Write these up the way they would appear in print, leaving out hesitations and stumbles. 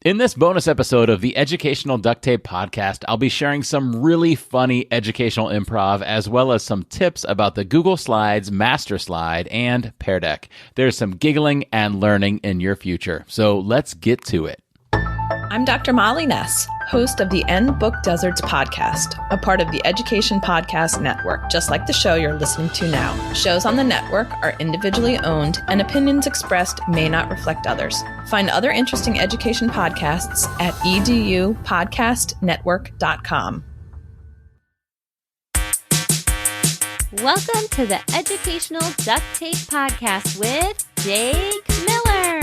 In this bonus episode of the Educational Duct Tape Podcast, I'll be sharing some really funny educational improv as well as some tips about the Google Slides Master Slide and Pear Deck. There's some giggling and learning in your future, so let's get to it. I'm Dr. Molly Ness, host of the End Book Deserts podcast, a part of the Education Podcast Network, just like the show you're listening to now. Shows on the network are individually owned, and opinions expressed may not reflect others. Find other interesting education podcasts at edupodcastnetwork.com. Welcome to the Educational Duct Tape Podcast with Jake Miller.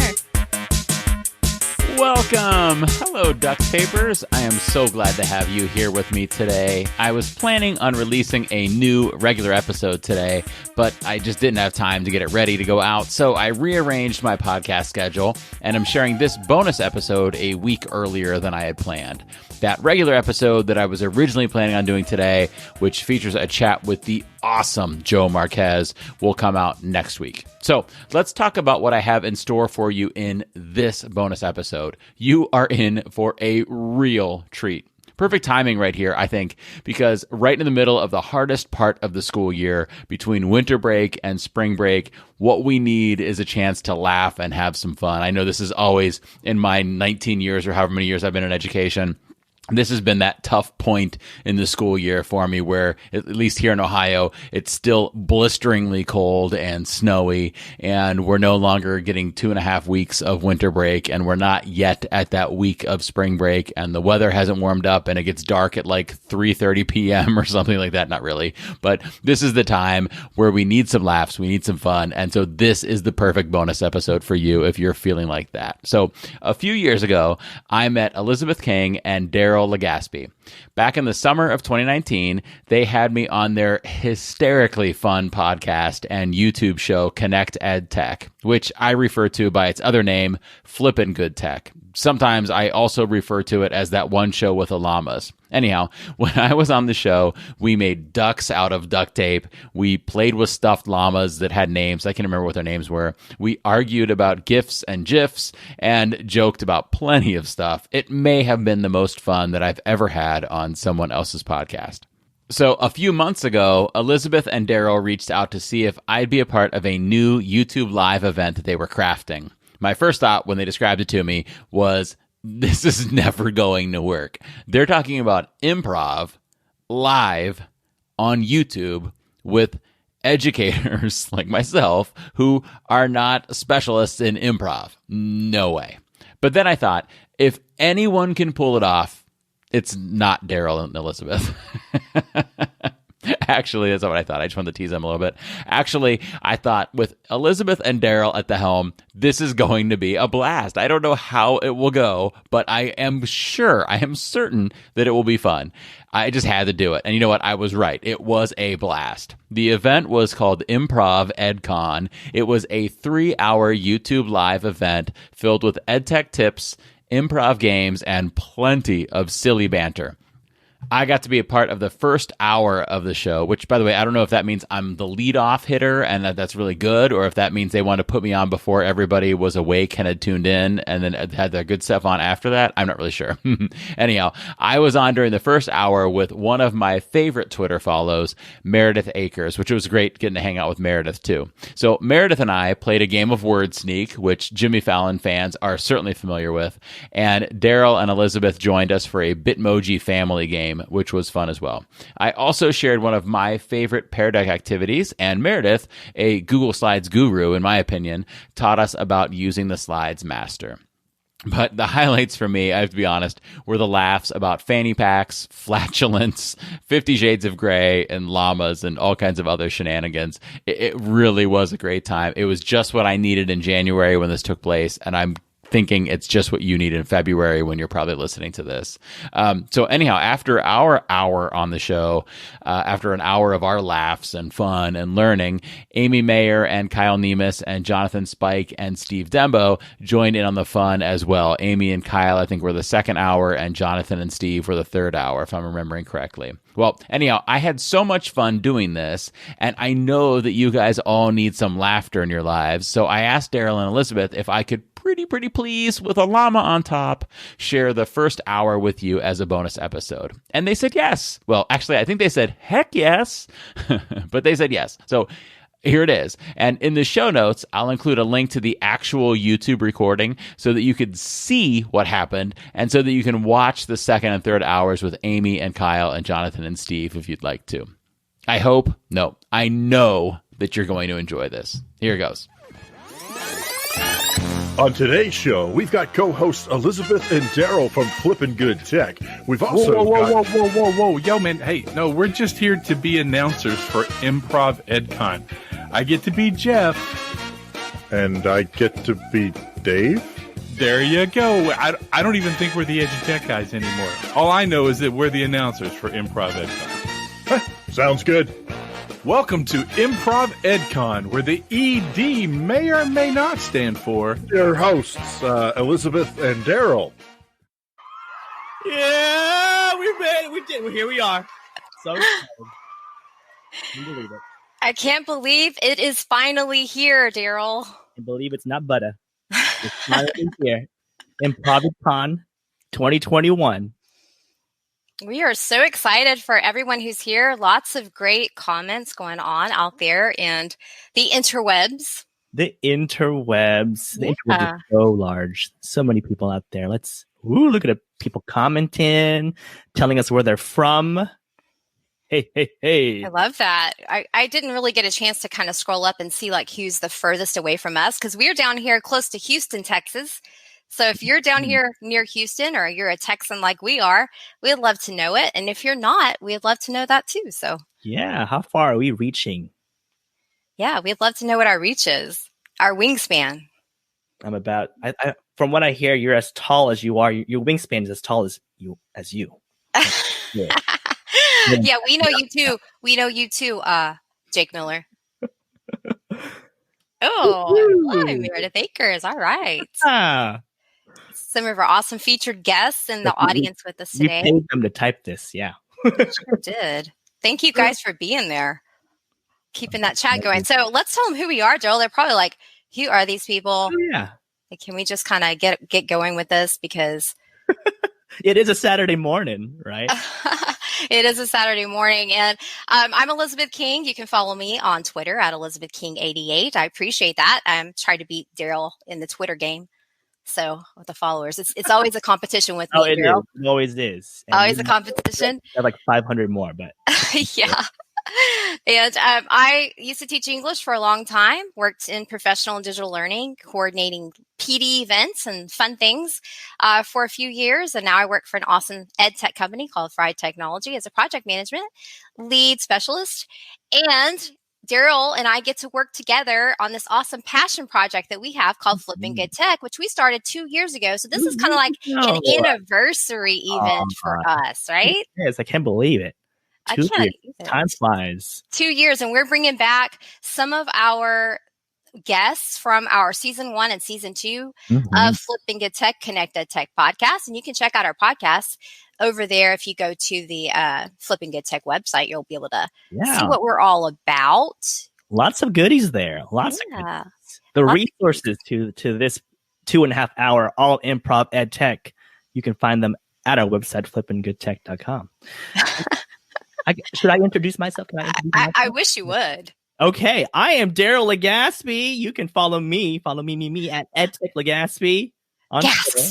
Welcome! Hello, duct tapers. I am so glad to have you here with me today. I was planning on releasing a new regular episode today, but I just didn't have time to get it ready to go out, so I rearranged my podcast schedule, and I'm sharing this bonus episode a week earlier than I had planned. That regular episode that I was originally planning on doing today, which features a chat with the awesome Joe Marquez, will come out next week. So let's talk about what I have in store for you in this bonus episode. You are in for a real treat. Perfect timing right here, I think, because right in the middle of the hardest part of the school year, between winter break and spring break, what we need is a chance to laugh and have some fun. I know this is always, in my 19 years or however many years I've been in education, this has been that tough point in the school year for me where, at least here in Ohio, it's still blisteringly cold and snowy, and we're no longer getting 2.5 weeks of winter break, and we're not yet at that week of spring break, and the weather hasn't warmed up, and it gets dark at like 3:30 p.m. or something like that. Not really, but this is the time where we need some laughs, we need some fun, and so this is the perfect bonus episode for you if you're feeling like that. So a few years ago, I met Elizabeth King and Darryl Legaspi. Back in the summer of 2019, they had me on their hysterically fun podcast and YouTube show, Connect EdTech, which I refer to by its other name, Flippin' Good Tech. Sometimes I also refer to it as that one show with the llamas. Anyhow, when I was on the show, we made ducks out of duct tape. We played with stuffed llamas that had names. I can't remember what their names were. We argued about GIFs and GIFs and joked about plenty of stuff. It may have been the most fun that I've ever had on someone else's podcast. So a few months ago, Elizabeth and Darryl reached out to see if I'd be a part of a new YouTube Live event that they were crafting. My first thought when they described it to me was, this is never going to work. They're talking about improv live on YouTube with educators like myself who are not specialists in improv. No way. But then I thought, if anyone can pull it off, it's not Darryl and Elizabeth. Actually, that's not what I thought. I just wanted to tease them a little bit. Actually, I thought with Elizabeth and Darryl at the helm, this is going to be a blast. I don't know how it will go, but I am certain that it will be fun. I just had to do it. And you know what? I was right. It was a blast. The event was called ImprovEDCon. It was a 3-hour YouTube live event filled with edtech tips, improv games, and plenty of silly banter. I got to be a part of the first hour of the show, which, by the way, I don't know if that means I'm the lead-off hitter and that's really good, or if that means they want to put me on before everybody was awake and had tuned in and then had their good stuff on after that. I'm not really sure. Anyhow, I was on during the first hour with one of my favorite Twitter follows, Meredith Akers, which was great getting to hang out with Meredith, too. So Meredith and I played a game of Word Sneak, which Jimmy Fallon fans are certainly familiar with, and Darryl and Elizabeth joined us for a Bitmoji family game, which was fun as well. I also shared one of my favorite Pear Deck activities, and Meredith, a Google Slides guru, in my opinion, taught us about using the Slides Master. But the highlights for me, I have to be honest, were the laughs about fanny packs, flatulence, 50 Shades of Grey, and llamas, and all kinds of other shenanigans. It really was a great time. It was just what I needed in January when this took place, and I'm thinking it's just what you need in February when you're probably listening to this. So anyhow, after our hour on the show, after an hour of our laughs and fun and learning, Amy Mayer and Kyle Nemus and Jonathan Spike and Steve Dembo joined in on the fun as well. Amy and Kyle, I think, were the second hour, and Jonathan and Steve were the third hour, if I'm remembering correctly. Well, anyhow, I had so much fun doing this, and I know that you guys all need some laughter in your lives, so I asked Darryl and Elizabeth if I could pretty please, with a llama on top, share the first hour with you as a bonus episode. And they said yes. Well, actually, I think they said heck yes, but they said yes. So here it is. And in the show notes, I'll include a link to the actual YouTube recording so that you could see what happened and so that you can watch the second and third hours with Amy and Kyle and Jonathan and Steve if you'd like to. I know that you're going to enjoy this. Here it goes. On today's show, we've got co-hosts Elizabeth and Darryl from Flippin' Good Tech. We've also Whoa. Yo, man. Hey, no, we're just here to be announcers for ImprovEDCon. I get to be Jeff. And I get to be Dave? There you go. I don't even think we're the edtech guys anymore. All I know is that we're the announcers for ImprovEDCon. Sounds good. Welcome to ImprovEDCon, where the ED may or may not stand for... Your hosts, Elizabeth and Darryl. Yeah, we made it. We did. Well, here we are. So excited. Can you believe it? I can't believe it is finally here, Darryl. I believe it's not butter. It's finally here. ImprovEDCon 2021. We are so excited for everyone who's here. Lots of great comments going on out there and the interwebs. The interwebs. The interwebs are so large. So many people out there. Look at the people commenting, telling us where they're from. Hey. I love that. I didn't really get a chance to kind of scroll up and see like who's the furthest away from us because we're down here close to Houston, Texas. So if you're down here near Houston or you're a Texan like we are, we'd love to know it. And if you're not, we'd love to know that too. So yeah, how far are we reaching? Yeah, we'd love to know what our reach is, our wingspan. I'm about, from what I hear, you're as tall as you are. Your wingspan is as tall as you. Yeah. Yeah, we know you too. We know you too, Jake Miller. Oh, I love Meredith Akers. All right. Some of our awesome featured guests in the audience with us today. You paid them to type this, yeah. Sure did. Thank you guys for being there, keeping that chat going. So let's tell them who we are, Joel. They're probably like, who are these people? Oh, yeah. Like, can we just kind of get going with this? Because it is a Saturday morning, right? It is a Saturday morning. And I'm Elizabeth King. You can follow me on Twitter at ElizabethKing88. I appreciate that. I'm trying to beat Darryl in the Twitter game. So with the followers, it's always a competition with me. Darryl. It always is. And always a competition. I have like 500 more, but yeah. And I used to teach English for a long time, worked in professional and digital learning, coordinating PD events and fun things for a few years. And now I work for an awesome ed tech company called Fried Technology as a project management lead specialist. And Darryl and I get to work together on this awesome passion project that we have called Flippin' Good Tech, which we started 2 years ago. So this is kind of like an anniversary event for us, right? Yes, I can't believe it. I can't. Time flies. 2 years, and we're bringing back some of our guests from our season 1 and season 2 of Flippin' Good Tech Connected Tech podcast. And you can check out our podcasts over there. If you go to the Flippin' Good Tech website, you'll be able to see what we're all about. Lots of goodies there. Lots of goodies. The resources to this 2.5 hour all improv ed tech, you can find them at our website, flippingoodtech.com. Should I introduce myself? I wish you would. Okay, I am Darryl Legaspi. You can follow me at edtech Legaspi on Twitter.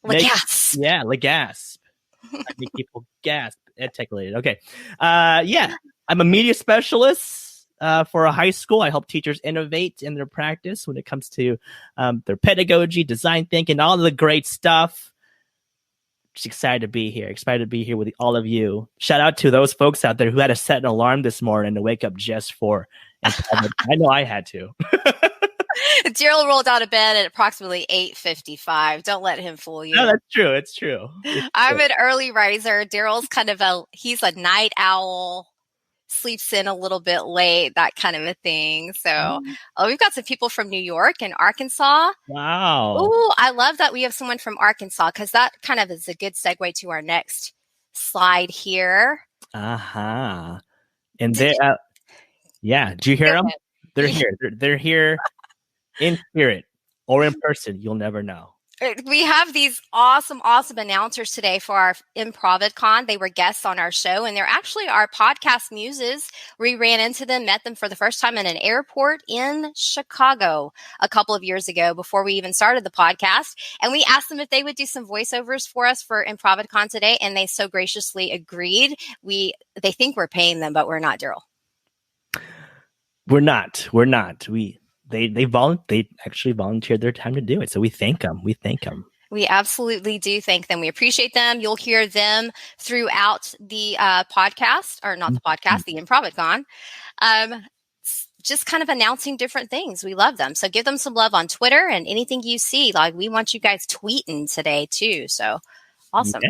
Legasp. Yeah, Legasp. I make people gasp. EdTech related. Okay. I'm a media specialist for a high school. I help teachers innovate in their practice when it comes to their pedagogy, design thinking, all the great stuff. Just excited to be here. Excited to be here with all of you. Shout out to those folks out there who had to set an alarm this morning to wake up just for. I know I had to. Darryl rolled out of bed at approximately 8:55. Don't let him fool you. No, that's true. It's true. I'm an early riser. Darryl's kind of he's a night owl, sleeps in a little bit late, that kind of a thing. So we've got some people from New York and Arkansas. Wow. Oh, I love that we have someone from Arkansas because that kind of is a good segue to our next slide here. And they, did you hear them? They're here. They're here in spirit. or in person. You'll never know. We have these awesome announcers today for our ImprovEDCon. They were guests on our show, and they're actually our podcast muses. We ran into them, met them for the first time in an airport in Chicago a couple of years ago before we even started the podcast. And we asked them if they would do some voiceovers for us for ImprovEDCon today, and they so graciously agreed. They think we're paying them, but we're not, Darryl. We're not. They actually volunteered their time to do it. So we thank them. We absolutely do thank them. We appreciate them. You'll hear them throughout the podcast, or not the podcast, the ImprovEDCon. Just kind of announcing different things. We love them. So give them some love on Twitter and anything you see. Like, we want you guys tweeting today too. So awesome.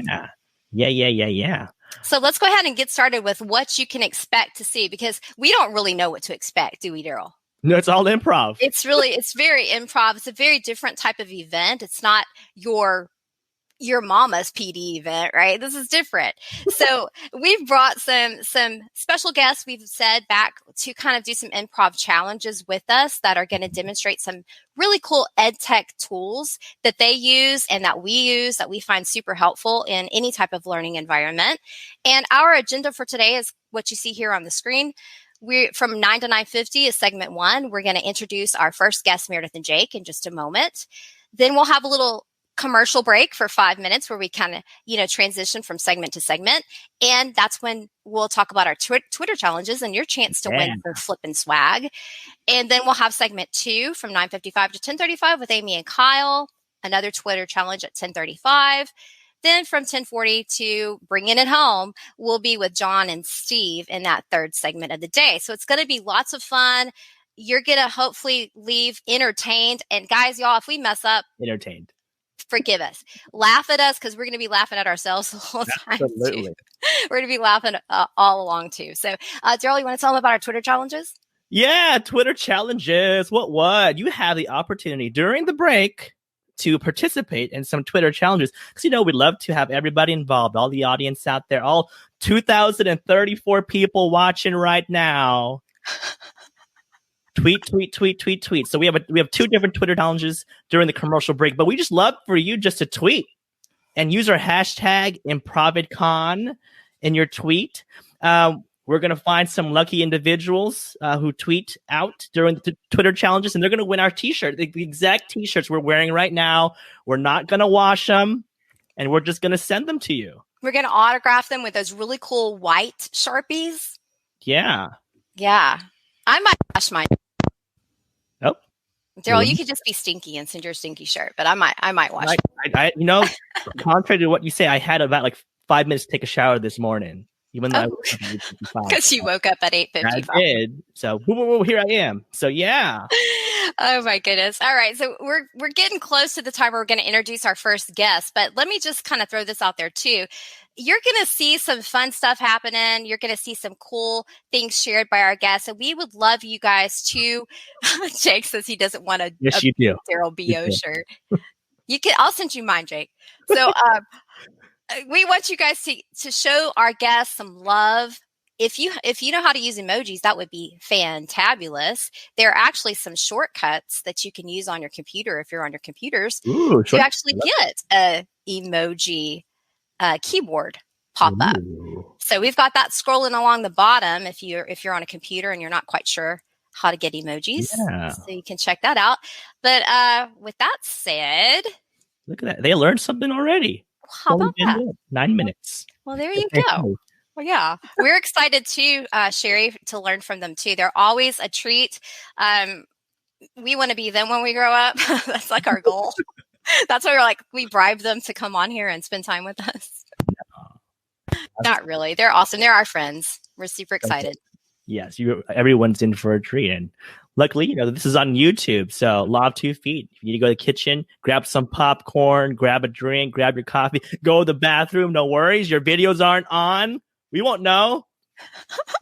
Yeah. So let's go ahead and get started with what you can expect to see, because we don't really know what to expect, do we, Darryl? No, it's all improv. It's very improv. It's a very different type of event. It's not your mama's PD event, right? This is different. So we've brought some special guests, we've said, back to kind of do some improv challenges with us that are going to demonstrate some really cool edtech tools that they use and that we use that we find super helpful in any type of learning environment. And our agenda for today is what you see here on the screen. We're from 9 to 9:50 is segment 1. We're going to introduce our first guests, Meredith and Jake, in just a moment. Then we'll have a little commercial break for 5 minutes where we kind of, transition from segment to segment. And that's when we'll talk about our Twitter challenges and your chance to win some flippin' swag. And then we'll have segment 2 from 9:55 to 10:35 with Amy and Kyle, another Twitter challenge at 10:35. Then from 10:40 to bringing it home, we'll be with John and Steve in that third segment of the day. So it's going to be lots of fun. You're going to hopefully leave entertained. And guys, y'all, if we mess up, entertained, forgive us. Laugh at us, because we're going to be laughing at ourselves the whole time. Absolutely. Too. We're going to be laughing all along too. So, Darryl, you want to tell them about our Twitter challenges? Yeah, Twitter challenges. What? You have the opportunity during the break to participate in some Twitter challenges, because we'd love to have everybody involved, all the audience out there, all 2,034 people watching right now. Tweet. So we have 2 different Twitter challenges during the commercial break, but we just love for you just to tweet and use our hashtag ImprovEDCon in your tweet. We're going to find some lucky individuals who tweet out during the Twitter challenges, and they're going to win our T-shirt, the exact T-shirts we're wearing right now. We're not going to wash them, and we're just going to send them to you. We're going to autograph them with those really cool white Sharpies. Yeah. I might wash mine. Oh, Darryl, you could just be stinky and send your stinky shirt, but I might wash it. Contrary to what you say, I had about 5 minutes to take a shower this morning. Even though because you woke up at 8:55. I did. So here I am. So yeah. Oh my goodness. All right. So we're getting close to the time where we're going to introduce our first guest, but let me just kind of throw this out there too. You're going to see some fun stuff happening. You're going to see some cool things shared by our guests. And we would love you guys to, Jake says he doesn't want a Darryl B.O. shirt. I'll send you mine, Jake. So, we want you guys to show our guests some love. If you know how to use emojis, that would be fantabulous. There are actually some shortcuts that you can use on your computer if you're on your computers to actually get a emoji keyboard pop up. So we've got that scrolling along the bottom if you're on a computer and you're not quite sure how to get emojis. Yeah. So you can check that out. But with that said, look at that. They learned something already. How about that? 9 minutes. Well, there you go. Well, yeah, we're excited too, Sherry, to learn from them too. They're always a treat. We want to be them when we grow up. That's like our goal. That's why we bribe them to come on here and spend time with us. No, not really. They're awesome. They're our friends. We're super excited. Yes, everyone's in for a treat. And luckily, this is on YouTube. So Law of 2 Feet. If you need to go to the kitchen, grab some popcorn, grab a drink, grab your coffee, go to the bathroom. No worries. Your videos aren't on. We won't know.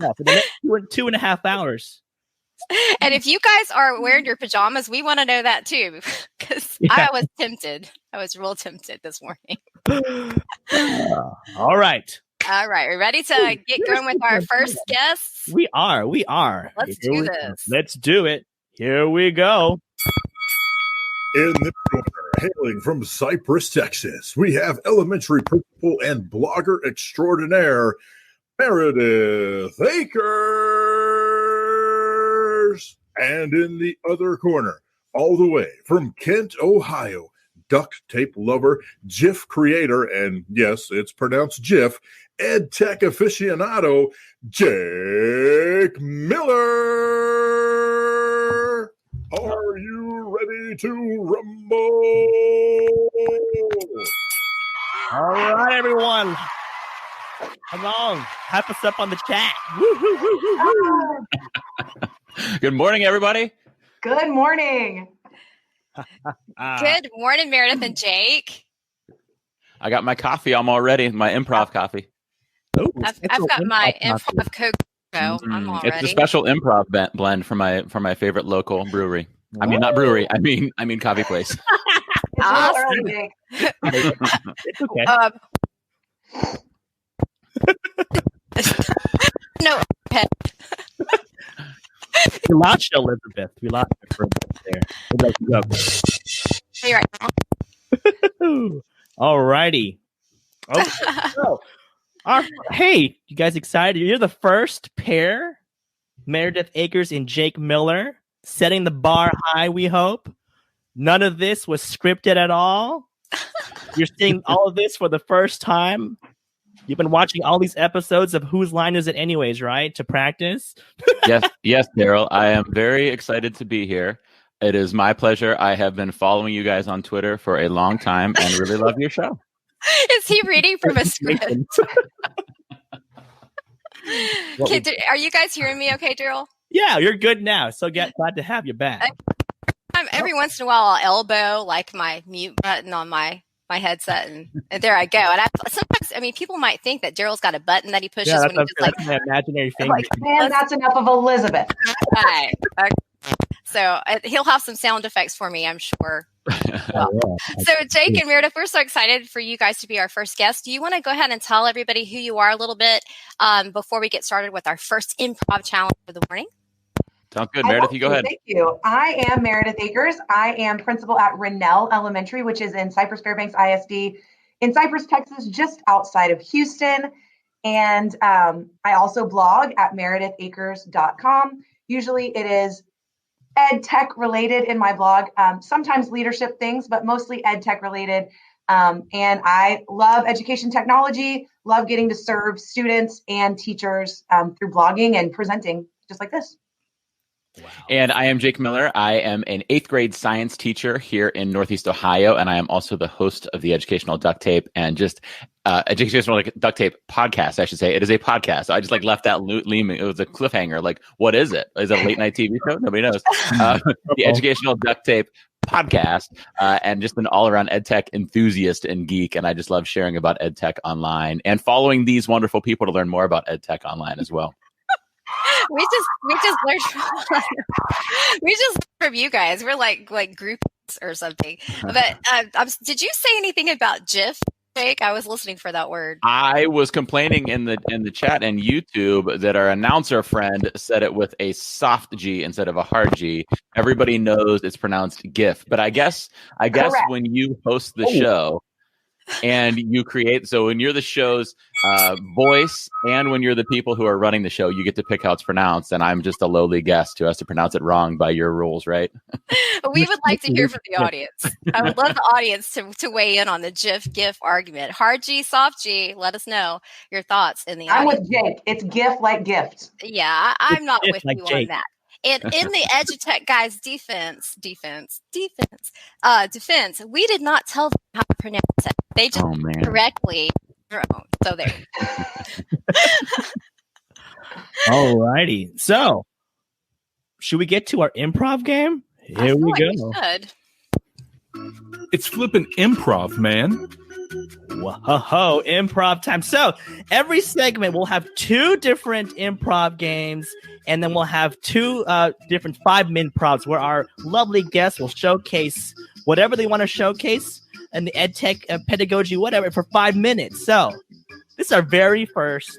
For the next 2.5 hours. And if you guys are wearing your pajamas, we want to know that too. Because I was tempted. I was real tempted this morning. All right. We're ready to get going with our first guests. We are. Let's do this. Let's do it. Here we go. In this corner, hailing from Cypress, Texas, we have elementary principal and blogger extraordinaire, Meredith Akers. And in the other corner, all the way from Kent, Ohio, duct tape lover, GIF creator, and yes, it's pronounced GIF, edtech aficionado, Jake Miller. Are you ready to rumble? All right, everyone. Come on. Hype us up on the chat. Woo, woo, woo, woo, woo. Good morning, everybody. Good morning. Good morning, Meredith and Jake. I got my coffee. I'm all ready. My improv coffee. I've got my improv Coke. I'm all It's ready. a special improv blend from my favorite local brewery. I mean, not brewery. I mean coffee place. It's a little early, Jake. It's okay. No. We lost you, Elizabeth. We lost you for a minute there. We'd like to You're right. go. All righty. Okay. So, hey, you guys excited? You're the first pair, Meredith Akers and Jake Miller, setting the bar high, we hope. None of this was scripted at all. You're seeing all of this for the first time. You've been watching all these episodes of Whose Line Is It Anyways, right? To practice. Yes, Darryl. I am very excited to be here. It is my pleasure. I have been following you guys on Twitter for a long time and really love your show. Is he reading from a script? Are you guys hearing me okay, Darryl? Yeah, you're good now. So glad to have you back. Every once in a while, I'll elbow like my mute button on my headset, and there I go. And sometimes, people might think that Darryl's got a button that he pushes when he just like my imaginary finger. Man, that's enough of Elizabeth. Right. Okay. So he'll have some sound effects for me, I'm sure. So Jake and Meredith, we're so excited for you guys to be our first guest. Do you want to go ahead and tell everybody who you are a little bit before we get started with our first improv challenge for the morning? Sounds good. Meredith, you go ahead. Thank you. I am Meredith Akers. I am principal at Rennell Elementary, which is in Cypress Fairbanks ISD in Cypress, Texas, just outside of Houston. And I also blog at meredithakers.com. Usually it is ed tech related in my blog, sometimes leadership things, but mostly ed tech related. And I love education technology, love getting to serve students and teachers through blogging and presenting just like this. Wow. And I am Jake Miller. I am an 8th grade science teacher here in Northeast Ohio, and I am also the host of the Educational Duct Tape and Educational Duct Tape podcast, I should say. It is a podcast. So I just left that leaming. It was a cliffhanger. What is it? Is it a late night TV show? Nobody knows. The Educational Duct Tape podcast, and just an all-around EdTech enthusiast and geek. And I just love sharing about EdTech online and following these wonderful people to learn more about EdTech online as well. We just learned from you guys. We're like groups or something. But did you say anything about GIF, Jake? I was listening for that word. I was complaining in the chat and YouTube that our announcer friend said it with a soft G instead of a hard G. Everybody knows it's pronounced GIF, but I guess Correct. When you host the show and you create, so when you're the show's voice and when you're the people who are running the show, you get to pick how it's pronounced, and I'm just a lowly guest who has to pronounce it wrong by your rules, right? We would like to hear from the audience. I would love the audience to weigh in on the GIF argument. Hard G, soft G, let us know your thoughts in the I'm audience. with Jake. It's GIF like gift. Yeah, I'm not with like you Jake. on that. And in the EduTech guys' defense, we did not tell them how to pronounce it. They just correctly wrote. So there. All righty. So, should we get to our improv game? Here we go. We should. It's flipping improv, man. Whoa, improv time. So every segment we'll have 2 different improv games, and then we'll have 2 different 5-minute improvs where our lovely guests will showcase whatever they want to showcase in the edtech pedagogy, whatever, for 5 minutes. So this is our very first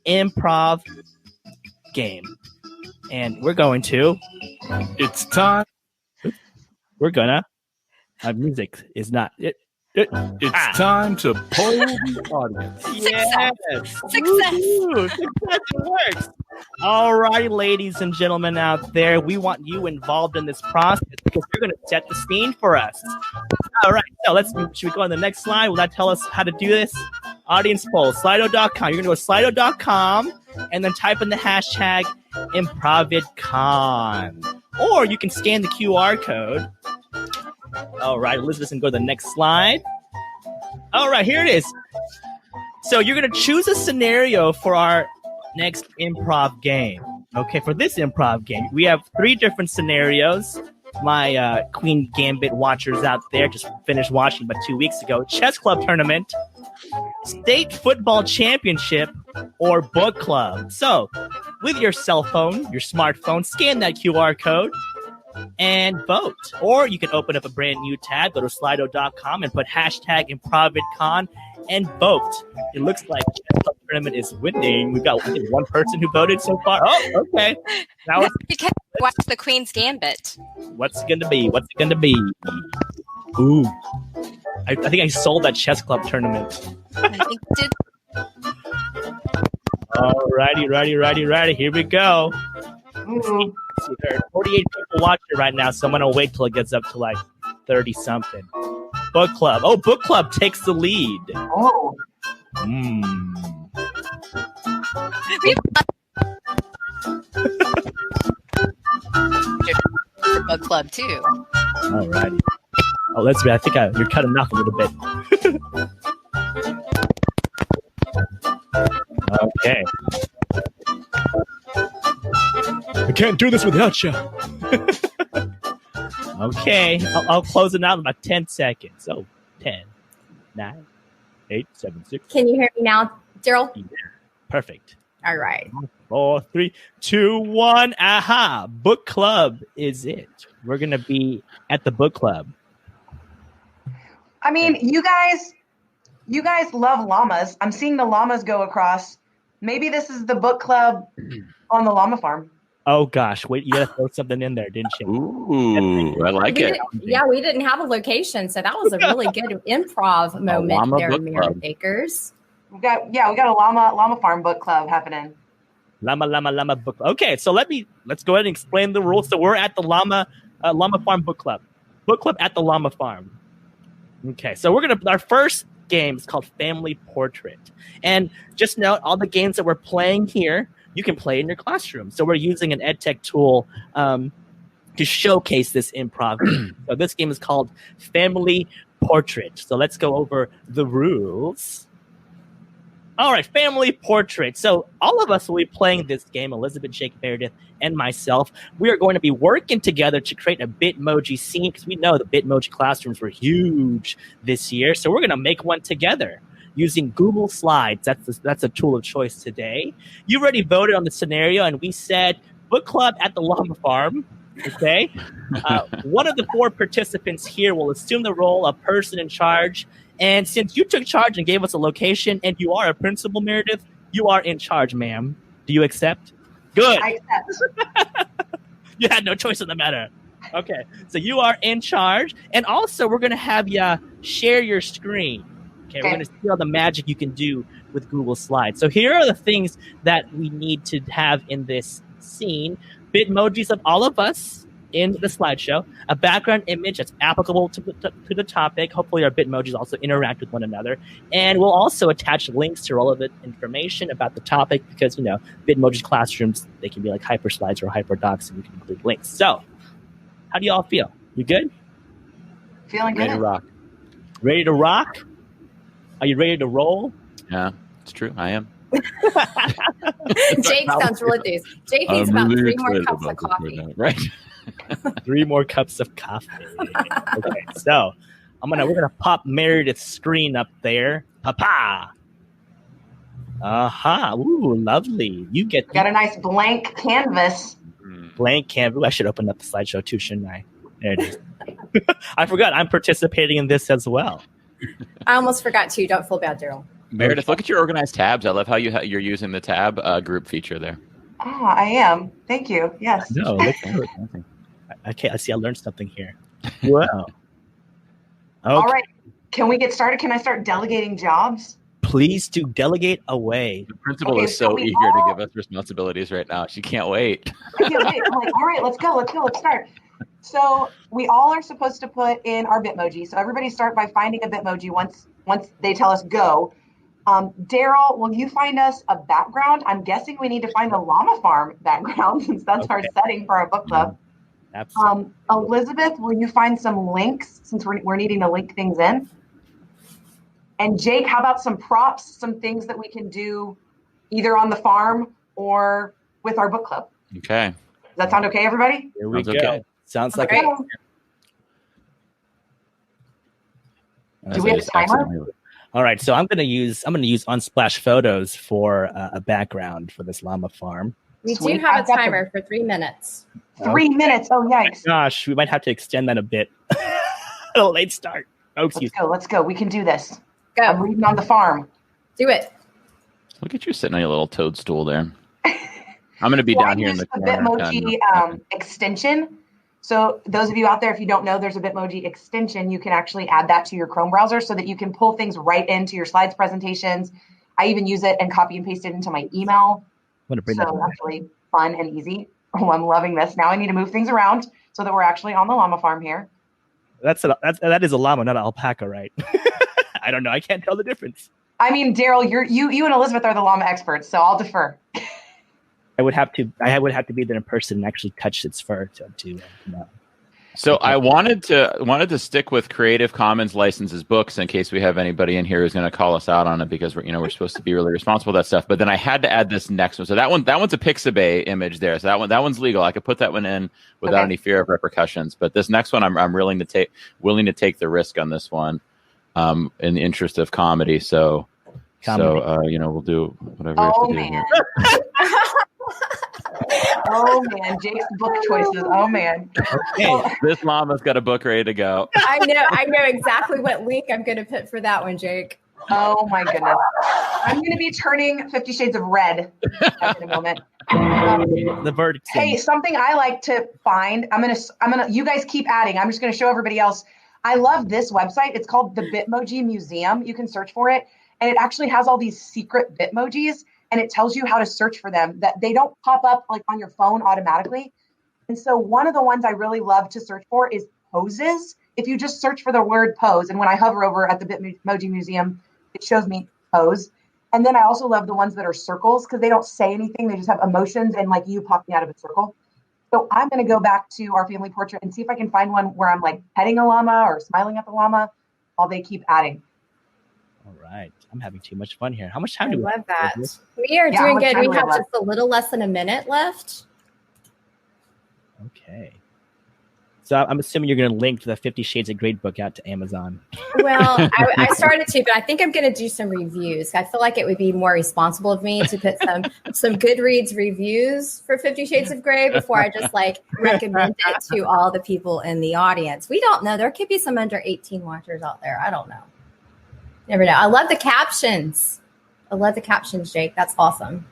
improv game, and we're gonna music is not. It's time to poll the audience. Yes. Success. Woo-hoo. Success works. All right, ladies and gentlemen out there, we want you involved in this process because you're going to set the scene for us. All right, so should we go on the next slide? Will that tell us how to do this? Audience poll, Slido.com. You're going to go to Slido.com and then type in the hashtag ImprovEDCon. Or you can scan the QR code. All right, Elizabeth, and go to the next slide. All right, here it is. So you're going to choose a scenario for our next improv game. Okay, for this improv game, we have 3 different scenarios. My Queen Gambit watchers out there just finished watching about 2 weeks ago. Chess Club Tournament, State Football Championship, or Book Club. So, with your cell phone, your smartphone, scan that QR code and vote. Or you can open up a brand new tab, go to Slido.com and put hashtag ImprovEDCon and vote. It looks like Chess Club Tournament is winning. We've got one person who voted so far. Oh, okay. Now That's because I watched the Queen's Gambit. what's it gonna be? What's it gonna be? Ooh. I think I sold that Chess Club Tournament. I think you did. Righty. Here we go. Ooh. See, there are 48 people watching right now, so I'm gonna wait till it gets up to like 30 something. Book Club. Oh, Book Club takes the lead. Oh. Book Club too. All righty. Oh, let's be. I think you're cutting off a little bit. Okay. I can't do this without you. Okay, I'll close it out in about 10 seconds. Oh, 10, 9, 8, 7, 6. Can you hear me now, Darryl? Perfect. All right. 4, 3, 2, 1. Aha! Book Club is it. We're gonna be at the book club. I mean, you guys love llamas. I'm seeing the llamas go across. Maybe this is the book club on the llama farm. Oh gosh, wait! You gotta throw something in there, didn't you? Ooh, I like it. We didn't have a location, so that was a really good improv moment llama there, book Meredith club. Akers. We got a llama farm book club happening. Llama book. Okay, so let's go ahead and explain the rules. So we're at the llama farm book club at the llama farm. Okay, so our first game is called Family Portrait, and just note all the games that we're playing here you can play in your classroom. So we're using an edtech tool to showcase this improv game. So this game is called Family Portrait. So let's go over the rules. All right, Family Portrait. So all of us will be playing this game, Elizabeth, Jake, Meredith, and myself. We are going to be working together to create a Bitmoji scene because we know the Bitmoji classrooms were huge this year. So we're going to make one together using Google Slides. That's a tool of choice today. You already voted on the scenario, and we said book club at the llama farm. Okay. One of the 4 participants here will assume the role of person in charge. And since you took charge and gave us a location, and you are a principal, Meredith, you are in charge, ma'am. Do you accept? Good. I accept. You had no choice in the matter. Okay. So you are in charge. And also, we're going to have you share your screen. Okay. We're going to see all the magic you can do with Google Slides. So here are the things that we need to have in this scene. Bitmojis of all of us in the slideshow, a background image that's applicable to the topic. Hopefully our Bitmojis also interact with one another. And we'll also attach links to relevant information about the topic because, Bitmojis classrooms, they can be like hyper slides or hyperdocs, and we can include links. So how do you all feel? You good? Feeling good. Ready to rock. Ready to rock? Are you ready to roll? Yeah, it's true. I am. Jake sounds really enthused. Jake needs about 3 more cups of coffee. Right. 3 more cups of coffee. Okay, so we're gonna pop Meredith's screen up there. Papa. Aha. Ooh, lovely. You got a nice blank canvas. Blank canvas. Ooh, I should open up the slideshow too, shouldn't I? There it is. I forgot. I'm participating in this as well. I almost forgot too. Don't feel bad, Darryl. Meredith, look at your organized tabs. I love how you're using the tab group feature there. Oh, I am. Thank you. Yes. No, look at it. Okay, I see. I learned something here. Wow. Okay. All right. Can we get started? Can I start delegating jobs? Please do delegate away. The principal Okay, is so so we eager all- to give us responsibilities right now. She can't wait. I can't wait. I'm like, all right, let's go, let's start. So we all are supposed to put in our Bitmoji. So everybody start by finding a Bitmoji once they tell us go. Darryl, will you find us a background? I'm guessing we need to find a llama farm background since that's our setting for our book club. Absolutely. Elizabeth, will you find some links since we're needing to link things in? And Jake, how about some props, some things that we can do either on the farm or with our book club? Okay. Does that sound okay, everybody? Here we Sounds go. okay. Sounds like Okay. As Do we I have a just timer? accidentally- All right, so I'm gonna use Unsplash Photos for a background for this llama farm. We Sweet. do have I've a got the- timer for 3 minutes. 3 minutes. Oh, yikes. Gosh, we might have to extend that a bit. A late start. Oh, excuse me. Let's go. We can do this. I'm Go. reading on the farm. Do it. Look at you sitting on your little toadstool there. I'm going to be So down I here in use the the corner. Bitmoji extension. So those of you out there, if you don't know, there's a Bitmoji extension. You can actually add that to your Chrome browser so that you can pull things right into your slides presentations. I even use it and copy and paste it into my email. I'm gonna bring So that. that's really fun and easy. Oh, I'm loving this. Now I need to move things around so that we're actually on the llama farm here. That is a llama, not an alpaca, right? I don't know. I can't tell the difference. I mean, Darryl, you and Elizabeth are the llama experts, so I'll defer. I would have to be there in person and actually touch its fur to know. So I wanted to stick with Creative Commons licenses books in case we have anybody in here who's going to call us out on it because we're supposed to be really responsible for that stuff. But then I had to add this next one. So that one's a Pixabay image there. So that one's legal. I could put that one in without any fear of repercussions. But this next one, I'm willing to take the risk on this one, in the interest of comedy. So we'll do whatever we have to do here. Oh man, Jake's book choices. Oh man. Okay. This llama's got a book ready to go. I know exactly what link I'm going to put for that one, Jake. Oh my goodness. I'm going to be turning 50 Shades of Red in a moment. The verdict. Hey, something I like to find. I'm gonna. You guys keep adding. I'm just going to show everybody else. I love this website. It's called the Bitmoji Museum. You can search for it, and it actually has all these secret Bitmojis. And it tells you how to search for them, that they don't pop up like on your phone automatically. And so one of the ones I really love to search for is poses. If you just search for the word pose, and when I hover over at the Bitmoji Museum, it shows me pose. And then I also love the ones that are circles because they don't say anything. They just have emotions and like you popping out of a circle. So I'm going to go back to our family portrait and see if I can find one where I'm like petting a llama or smiling at the llama while they keep adding. All right. I'm having too much fun here. How much time I do we have? love that. We are Yeah, how doing much good. time We do we have have just a little less than a minute left. Okay. So I'm assuming you're going to link the 50 Shades of Grey book out to Amazon. Well, I started to, but I think I'm going to do some reviews. I feel like it would be more responsible of me to put some Goodreads reviews for 50 Shades of Grey before I just like recommend it to all the people in the audience. We don't know. There could be some under 18 watchers out there. I don't know. Never know. I love the captions. I love the captions, Jake. That's awesome.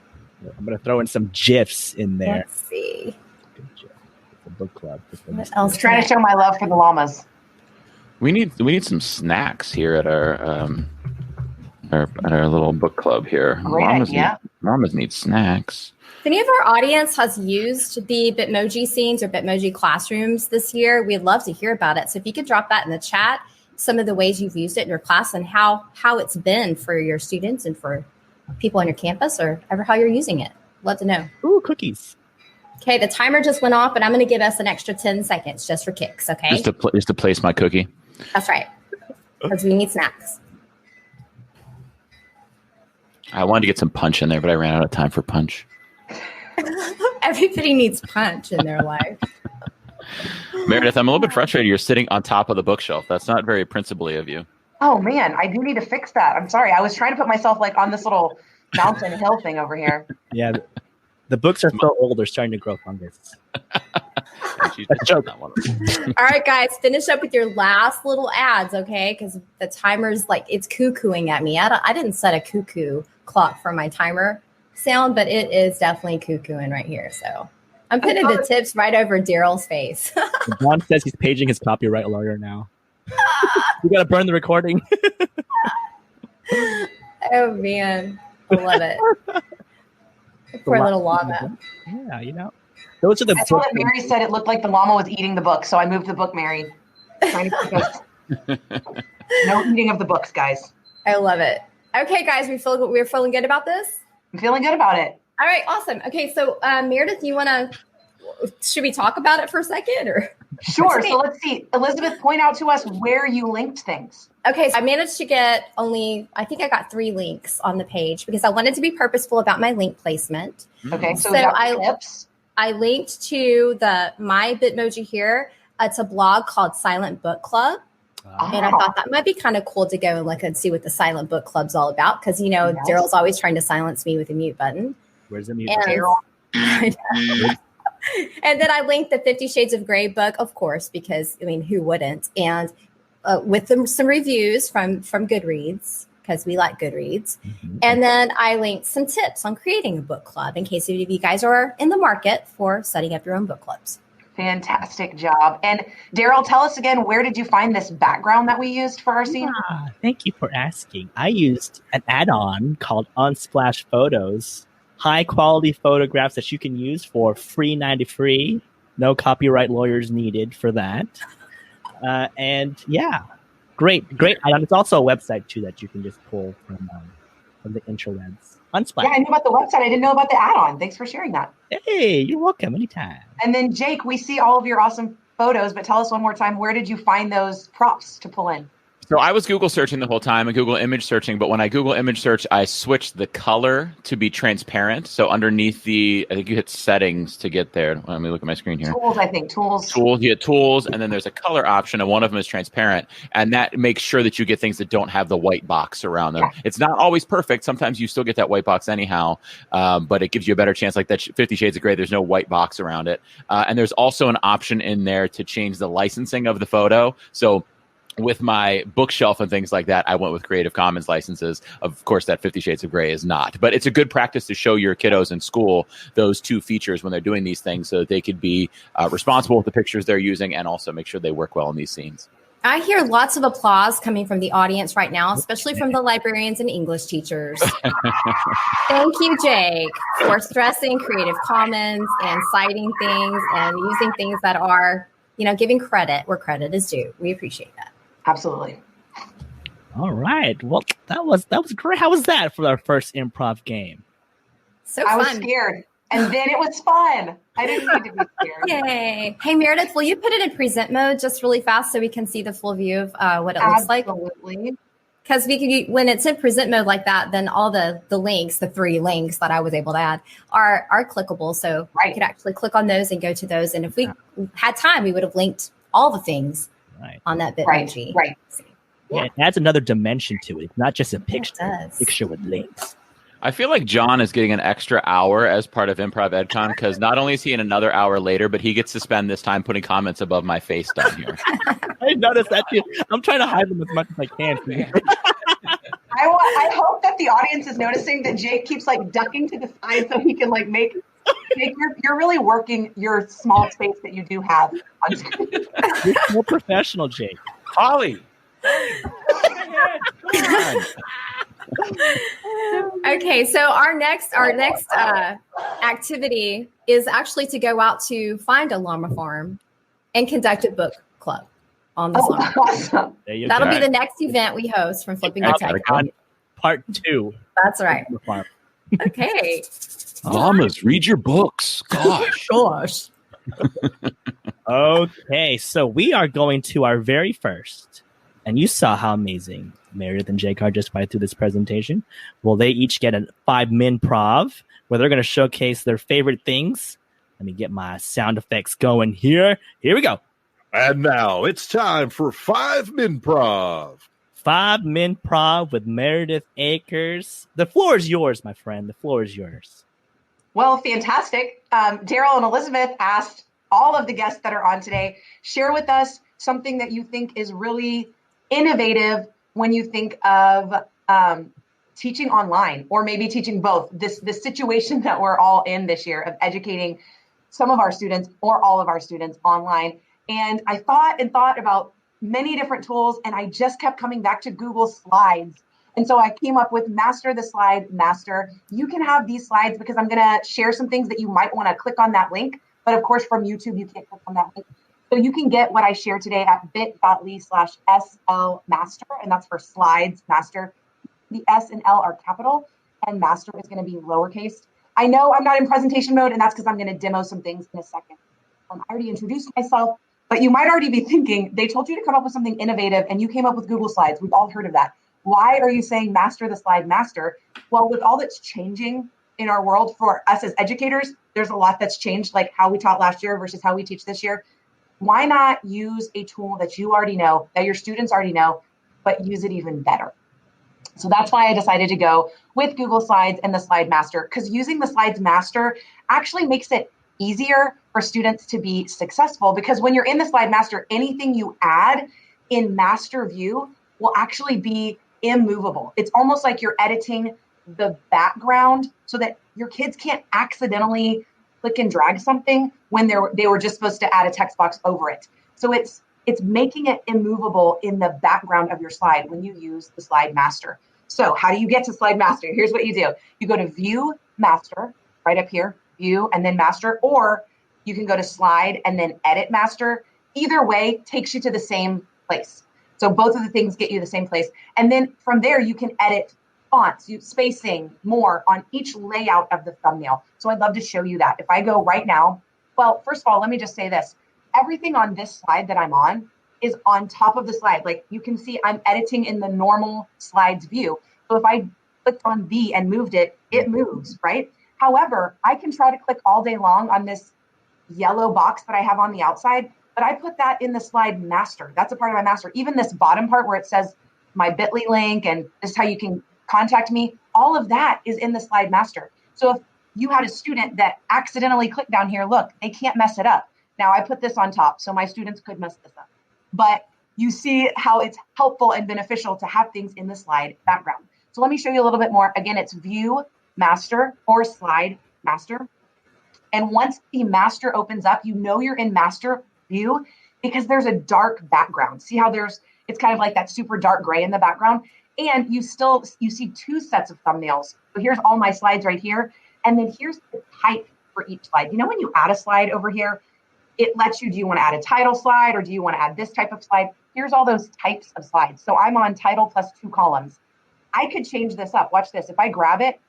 I'm going to throw in some GIFs in there. Let's see. Good job. The book club. What I else? was trying to show my love for the llamas. We need some snacks here at our little book club here. Great idea. Llamas need snacks. If any of our audience has used the Bitmoji scenes or Bitmoji classrooms this year, we'd love to hear about it. So if you could drop that in the chat, some of the ways you've used it in your class and how it's been for your students and for people on your campus or ever how you're using it. Love to know. Ooh, cookies. Okay, the timer just went off, and I'm going to give us an extra 10 seconds just for kicks, okay? Just to place my cookie. That's right. Because we need snacks. I wanted to get some punch in there, but I ran out of time for punch. Everybody needs punch in their life. Meredith, I'm a little bit frustrated. You're sitting on top of the bookshelf. That's not very principally of you. Oh man, I do need to fix that. I'm sorry. I was trying to put myself like on this little mountain hill thing over here. Yeah. The books are so old, they're starting to grow fungus. All right, guys, finish up with your last little ads, okay? Because the timer's like, it's cuckooing at me. I didn't set a cuckoo clock for my timer sound, but it is definitely cuckooing right here. So I'm putting the tips right over Darryl's face. John says he's paging his copyright lawyer now. You got to burn the recording. Oh man, I love it. Poor little llama. Yeah, those are the. I saw that Mary said it looked like the llama was eating the book, so I moved the book, Mary. Trying to keep us. No eating of the books, guys. I love it. Okay, guys, we're feeling good about this. I'm feeling good about it. All right, awesome. Okay, so Meredith, should we talk about it for a second, or? Sure. So let's see. Elizabeth, point out to us where you linked things. Okay, so I managed to get I think I got 3 links on the page because I wanted to be purposeful about my link placement. Okay, so I linked to my Bitmoji here. It's a blog called Silent Book Club. And I thought that might be kind of cool to go and look and see what the Silent Book Club's all about. Because, Daryl's always trying to silence me with a mute button. Where's the mute button? And then I linked the 50 Shades of Grey book, of course, because, who wouldn't? And with some reviews from Goodreads, because we like Goodreads. Mm-hmm. And then I linked some tips on creating a book club in case any of you guys are in the market for setting up your own book clubs. Fantastic job. And Darryl, tell us again, where did you find this background that we used for our scene? Thank you for asking. I used an add-on called Unsplash Photos. High quality photographs that you can use for free 90 No copyright lawyers needed for that. Great add-on. It's also a website too that you can just pull from the interwebs. Unsplash. Yeah, I knew about the website. I didn't know about the add-on. Thanks for sharing that. Hey, you're welcome. Anytime. And then Jake, we see all of your awesome photos, but tell us one more time, where did you find those props to pull in? So I was Google searching the whole time and Google image searching, but when I Google image search, I switched the color to be transparent. So underneath I think you hit settings to get there. Let me look at my screen here. Tools, I think. Tools, you get tools, and then there's a color option, and one of them is transparent. And that makes sure that you get things that don't have the white box around them. Yeah. It's not always perfect. Sometimes you still get that white box anyhow, but it gives you a better chance. Like that 50 Shades of Grey, there's no white box around it. And there's also an option in there to change the licensing of the photo. So with my bookshelf and things like that, I went with Creative Commons licenses. Of course, that 50 Shades of Grey is not. But it's a good practice to show your kiddos in school those 2 features when they're doing these things so that they could be responsible with the pictures they're using and also make sure they work well in these scenes. I hear lots of applause coming from the audience right now, especially from the librarians and English teachers. Thank you, Jake, for stressing Creative Commons and citing things and using things that are, giving credit where credit is due. We appreciate that. Absolutely. All right. Well, that was great. How was that for our first improv game? So fun. I was scared. And then it was fun. I didn't need to be scared. Yay. Hey, Meredith, will you put it in present mode just really fast so we can see the full view of what it looks like? Absolutely. Because when it's in present mode like that, then all the links, the 3 links that I was able to add are clickable. So you could actually click on those and go to those. And if we had time, we would have linked all the things on that Bitmoji. Right. Yeah, it adds another dimension to it. It's not just a picture with links. I feel like John is getting an extra hour as part of ImprovEDCon because not only is he in another hour later, but he gets to spend this time putting comments above my face down here. I noticed that too. I'm trying to hide them as much as I can. I hope that the audience is noticing that Jake keeps ducking to the side so he can make you're really working your small space that you do have on screen. You're more professional, Jake. Holly. Okay, so our next activity is actually to go out to find a llama farm and conduct a book club on this llama. Awesome. That'll be the next event we host from Flipping the Tech. Part 2. That's right. Okay. Llamas, read your books. Gosh. Okay, so we are going to our very first, and you saw how amazing Meredith and Jake are just by through this presentation. Well, they each get a 5-Minprov where they're going to showcase their favorite things. Let me get my sound effects going here. Here we go. And now it's time for 5-Minprov. 5-Minprov with Meredith Akers. The floor is yours, my friend. The floor is yours. Well, fantastic. Darryl and Elizabeth asked all of the guests that are on today, share with us something that you think is really innovative when you think of teaching online, or maybe teaching both. This situation that we're all in this year of educating some of our students or all of our students online. And I thought about many different tools, and I just kept coming back to Google Slides. And so I came up with Master the Slide Master. You can have these slides because I'm going to share some things that you might want to click on that link. But of course, from YouTube, you can't click on that link. So you can get what I share today at bit.ly/SL Master, and that's for Slides Master. The S and L are capital, and Master is going to be lowercase. I know I'm not in presentation mode, and that's because I'm going to demo some things in a second. I already introduced myself, but you might already be thinking, they told you to come up with something innovative, and you came up with Google Slides. We've all heard of that. Why are you saying Master the Slide Master? Well, with all that's changing in our world for us as educators, there's a lot that's changed, like how we taught last year versus how we teach this year. Why not use a tool that you already know, that your students already know, but use it even better? So that's why I decided to go with Google Slides and the Slide Master, because using the Slides Master actually makes it easier for students to be successful, because when you're in the Slide Master, anything you add in Master View will actually be immovable. It's almost like you're editing the background so that your kids can't accidentally click and drag something when they were just supposed to add a text box over it. So it's making it immovable in the background of your slide when you use the Slide Master. So how do you get to Slide Master? Here's what you do. You go to View Master, right up here, View and then Master, or you can go to Slide and then Edit Master. Either way takes you to the same place. So both of the things get you the same place. And then from there, you can edit fonts, spacing, more on each layout of the thumbnail. So I'd love to show you that. If I go right now, well, first of all, let me just say this. Everything on this slide that I'm on is on top of the slide. Like you can see I'm editing in the normal slides view. So if I clicked on V and moved it, it moves, right? However, I can try to click all day long on this yellow box that I have on the outside, but I put that in the Slide Master. That's a part of my master. Even this bottom part where it says my bit.ly link and this is how you can contact me, all of that is in the Slide Master. So if you had a student that accidentally clicked down here, look, they can't mess it up. Now I put this on top, so my students could mess this up. But you see how it's helpful and beneficial to have things in the slide background. So let me show you a little bit more. Again, it's View Master or Slide Master. And once the master opens up, you know you're in Master View because there's a dark background. See how it's kind of like that super dark gray in the background. And you see two sets of thumbnails. So here's all my slides right here. And then here's the type for each slide. You know, when you add a slide over here, it lets you, do you want to add a title slide or do you want to add this type of slide? Here's all those types of slides. So I'm on title plus 2 columns. I could change this up. Watch this. If I grab it,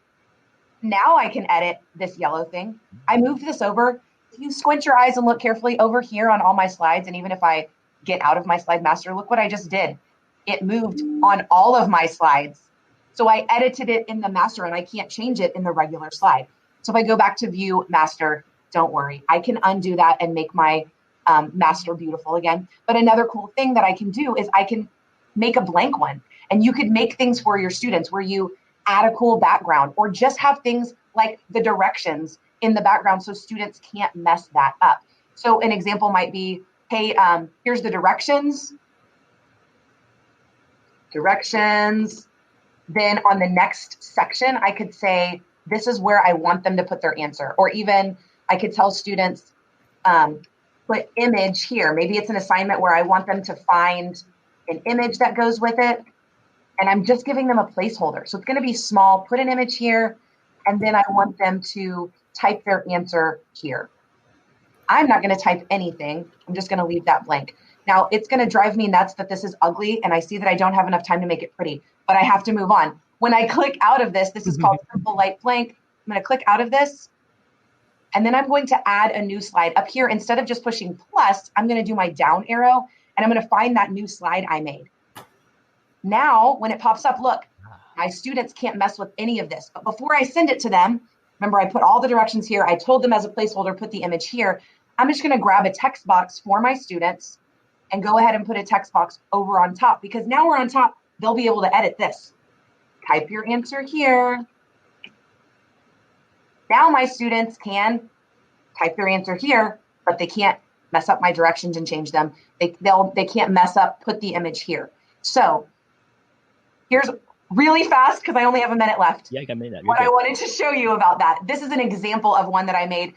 now I can edit this yellow thing. I moved this over. If you squint your eyes and look carefully over here on all my slides, and even if I get out of my Slide Master, look what I just did. It moved on all of my slides. So I edited it in the master and I can't change it in the regular slide. So if I go back to View Master, don't worry, I can undo that and make my master beautiful again. But another cool thing that I can do is I can make a blank one. And you could make things for your students where you add a cool background or just have things like the directions in the background so students can't mess that up. So an example might be, hey, here's the directions. Then on the next section, I could say, this is where I want them to put their answer. Or even I could tell students, put image here. Maybe it's an assignment where I want them to find an image that goes with it. And I'm just giving them a placeholder. So it's going to be small, put an image here, and then I want them to type their answer here. I'm not going to type anything. I'm just going to leave that blank. Now, it's going to drive me nuts that this is ugly, and I see that I don't have enough time to make it pretty, but I have to move on. When I click out of this is called Simple Light Blank. I'm going to click out of this, and then I'm going to add a new slide. Up here, instead of just pushing plus, I'm going to do my down arrow, and I'm going to find that new slide I made. Now, when it pops up, look, my students can't mess with any of this. But before I send it to them, remember I put all the directions here. I told them as a placeholder, put the image here. I'm just going to grab a text box for my students and go ahead and put a text box over on top, because now we're on top. They'll be able to edit this. Type your answer here. Now my students can type their answer here, but they can't mess up my directions and change them. They can't mess up, put the image here. So here's really fast, because I only have a minute left. Yeah, I made that. What I wanted to show you about that. This is an example of one that I made.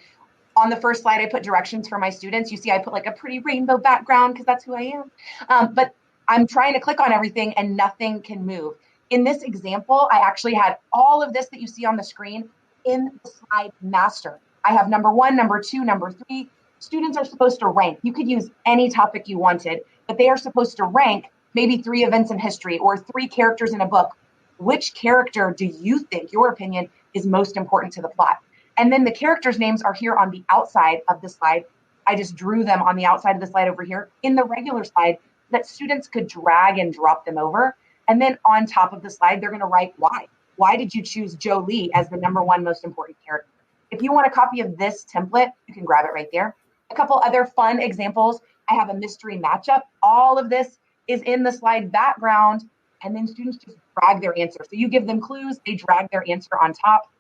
On the first slide, I put directions for my students. You see, I put like a pretty rainbow background because that's who I am. But I'm trying to click on everything and nothing can move. In this example, I actually had all of this that you see on the screen in the slide master. I have number 1, number 2, number 3. Students are supposed to rank. You could use any topic you wanted, but they are supposed to rank maybe 3 events in history or 3 characters in a book. Which character do you think, your opinion, is most important to the plot? And then the characters' names are here on the outside of the slide. I just drew them on the outside of the slide over here in the regular slide that students could drag and drop them over. And then on top of the slide, they're going to write why. Why did you choose Jolie as the number 1 most important character? If you want a copy of this template, you can grab it right there. A couple other fun examples. I have a mystery matchup. All of this is in the slide background, and then students just drag their answer. So you give them clues, they drag their answer on top.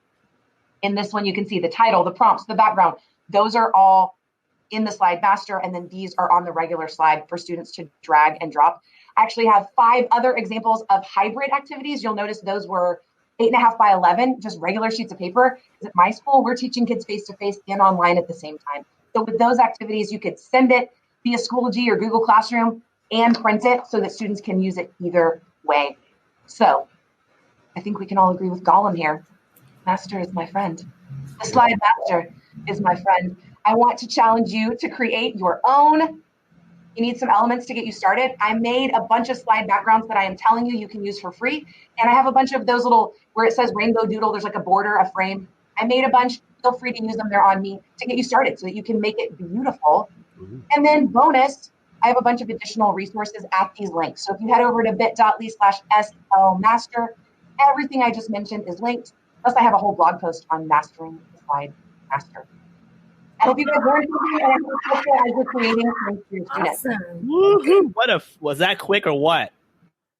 In this one, you can see the title, the prompts, the background. Those are all in the slide master, and then these are on the regular slide for students to drag and drop. I actually have 5 other examples of hybrid activities. You'll notice those were 8.5 by 11, just regular sheets of paper. At my school, we're teaching kids face-to-face and online at the same time. So with those activities, you could send it via Schoology or Google Classroom and print it so that students can use it either way. So I think we can all agree with Gollum here. Master is my friend. The slide master is my friend. I want to challenge you to create your own. You need some elements to get you started. I made a bunch of slide backgrounds that I am telling you can use for free. And I have a bunch of those little, where it says rainbow doodle, there's like a border, a frame. I made a bunch. Feel free to use them. They're on me to get you started so that you can make it beautiful. And then bonus, I have a bunch of additional resources at these links. So if you head over to bit.ly/slmaster, everything I just mentioned is linked. Plus I have a whole blog post on mastering the slide master. I hope you guys learned something, and I hope as you're creating things for your students. Awesome. Woohoo! Was that quick or what?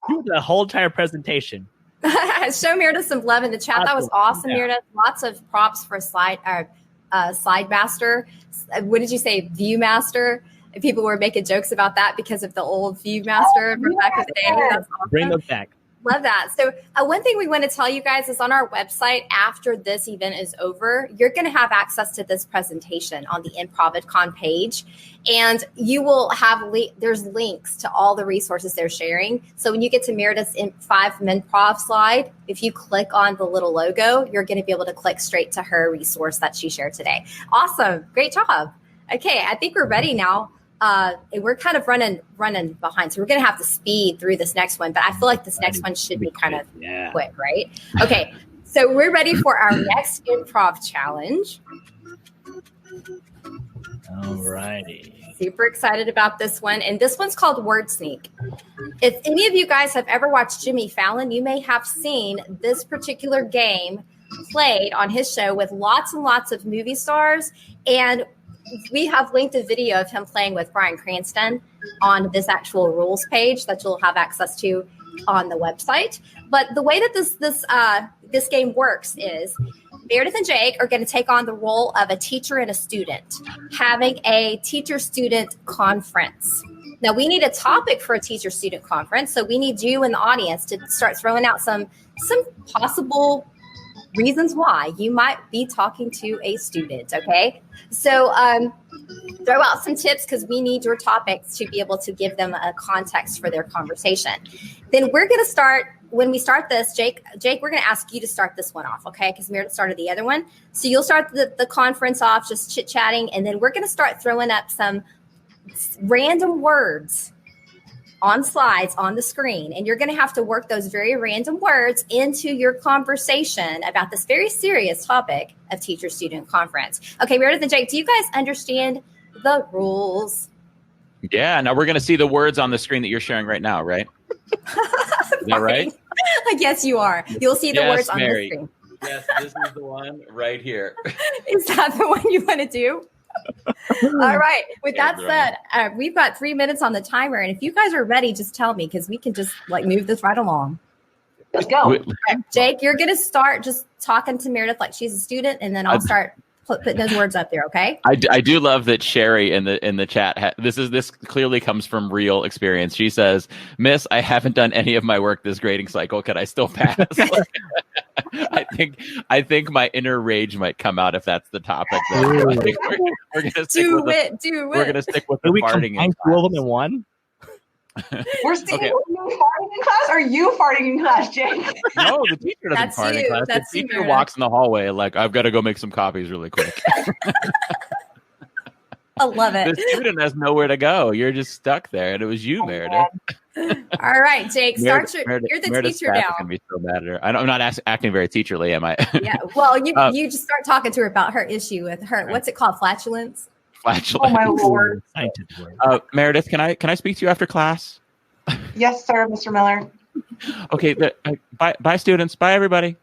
You did the whole entire presentation. Show Meredith some love in the chat. That was awesome, yeah. Meredith. Lots of props for slide master. What did you say? Viewmaster. And people were making jokes about that because of the old Viewmaster from back in the day. That's awesome. Bring them back. Love that. So one thing we want to tell you guys is on our website, after this event is over, you're going to have access to this presentation on the ImprovEDCon page. And you will have, there's links to all the resources they're sharing. So when you get to Meredith's 5 Improv slide, if you click on the little logo, you're going to be able to click straight to her resource that she shared today. Awesome. Great job. Okay, I think we're ready now. We're kind of running behind, so we're going to have to speed through this next one, but I feel like this next one should be kind of quick, right? Okay, so we're ready for our next improv challenge. All righty. Super excited about this one, and this one's called Word Sneak. If any of you guys have ever watched Jimmy Fallon, you may have seen this particular game played on his show with lots and lots of movie stars, and we have linked a video of him playing with Bryan Cranston on this actual rules page that you'll have access to on the website. But the way that this game works is Meredith and Jake are going to take on the role of a teacher and a student, having a teacher-student conference. Now, we need a topic for a teacher-student conference, so we need you in the audience to start throwing out some possible reasons why you might be talking to a student, okay? So throw out some tips because we need your topics to be able to give them a context for their conversation. Then we're going to start, when we start this, Jake, we're going to ask you to start this one off, okay? Because Meredith started the other one. So you'll start the conference off just chit-chatting, and then we're going to start throwing up some random words on slides on the screen, and you're going to have to work those very random words into your conversation about this very serious topic of teacher-student conference. Okay, Meredith and Jake, do you guys understand the rules? Yeah, now we're going to see the words on the screen that you're sharing right now, right? Is that right? Yes, you are. You'll see the words on the screen. Yes, this is the one right here. Is that the one you want to do? All right. With that said, we've got 3 minutes on the timer, and if you guys are ready, just tell me because we can just move this right along. Let's go. Jake, you're going to start just talking to Meredith like she's a student, and then I'll start putting those words up there. Okay. I do love that Sherry in the chat. This clearly comes from real experience. She says, "Miss, I haven't done any of my work this grading cycle. Can I still pass?" I think my inner rage might come out if that's the topic. We're gonna stick with the farting in two of them in one. We're sticking with you farting in class. Or you farting in class, Jake? No, the teacher doesn't fart in class. The teacher walks in the hallway like, I've got to go make some copies really quick. I love it. The student has nowhere to go. You're just stuck there, and it was you, Meredith. All right, Jake, you're the Meredith's teacher now. Gonna be so mad at her. I'm not acting very teacherly, am I? Yeah. Well, you just start talking to her about her issue with her. What's it called? Flatulence. Oh my Lord. Meredith, can I speak to you after class? Yes, sir, Mr. Miller. Okay. Bye, students. Bye, everybody.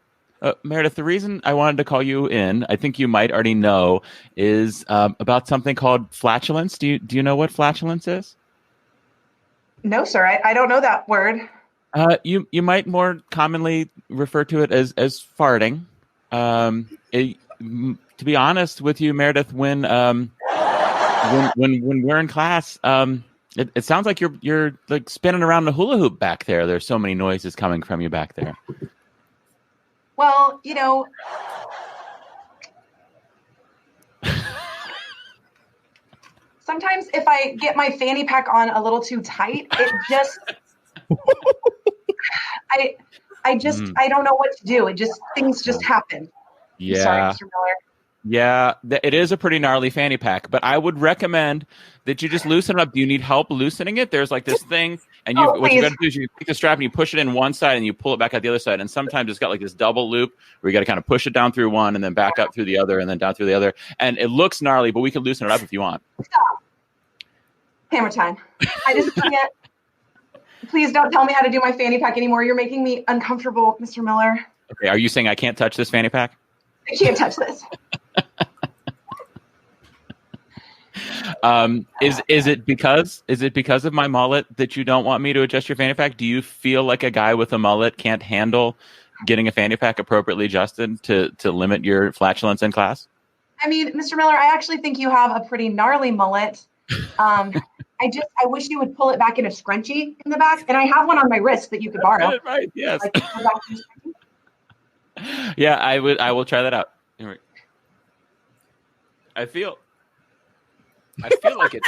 Meredith, the reason I wanted to call you in, I think you might already know, is about something called flatulence. Do you know what flatulence is? No, sir. I don't know that word. You might more commonly refer to it as farting. To be honest with you, Meredith, when we're in class, it sounds like you're like spinning around the hula hoop back there. There's so many noises coming from you back there. Well, sometimes if I get my fanny pack on a little too tight, it just, I don't know what to do. Things just happen. Yeah. I'm sorry, Mr. Miller. Yeah, it is a pretty gnarly fanny pack, but I would recommend that you just loosen it up. Do you need help loosening it? There's like this thing, and what you got to do is you take the strap and you push it in one side and you pull it back out the other side. And sometimes it's got like this double loop where you got to kind of push it down through one and then back up through the other and then down through the other. And it looks gnarly, but we can loosen it up if you want. Stop. Hammer time. I just can't. Please don't tell me how to do my fanny pack anymore. You're making me uncomfortable, Mr. Miller. Okay, are you saying I can't touch this fanny pack? I can't touch this. Is it because of my mullet that you don't want me to adjust your fanny pack? Do you feel like a guy with a mullet can't handle getting a fanny pack appropriately adjusted to limit your flatulence in class? I mean, Mr. Miller, I actually think you have a pretty gnarly mullet. I wish you would pull it back in a scrunchie in the back, and I have one on my wrist that you could borrow. Right? Yes. Yeah, I will try that out. I feel like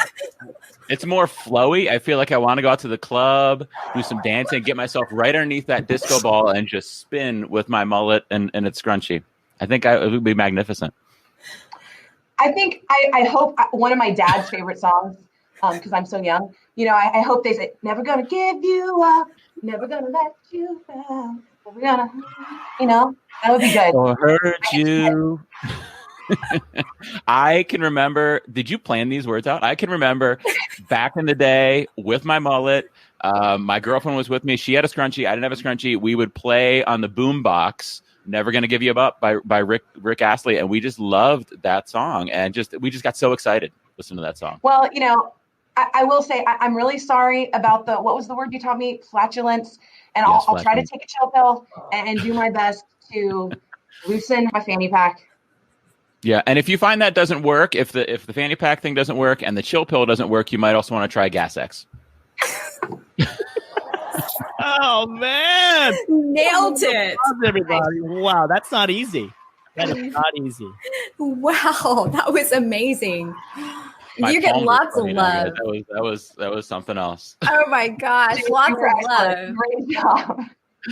it's more flowy. I feel like I want to go out to the club, do some dancing, get myself right underneath that disco ball and just spin with my mullet and its scrunchie. I think it would be magnificent. I think I hope one of my dad's favorite songs, because I'm so young, I hope they say, never gonna give you up, never gonna let you down, never gonna, that would be good. Or hurt you. I can remember, did you plan these words out? I can remember back in the day with my mullet, my girlfriend was with me. She had a scrunchie. I didn't have a scrunchie. We would play on the boombox, Never Gonna Give You Up by Rick Astley. And we just loved that song. And we just got so excited listening to that song. Well, I will say I'm really sorry about what was the word you taught me? Flatulence. And Yes, I'll try to take a chill pill and do my best to loosen my fanny pack. Yeah, and if you find that doesn't work, if the fanny pack thing doesn't work and the chill pill doesn't work, you might also want to try Gas X. Oh man, nailed it, everybody! Wow, that's not easy. That is not easy. Wow, that was amazing. You get lots of love. That was something else. Oh my gosh, lots of love. Great job.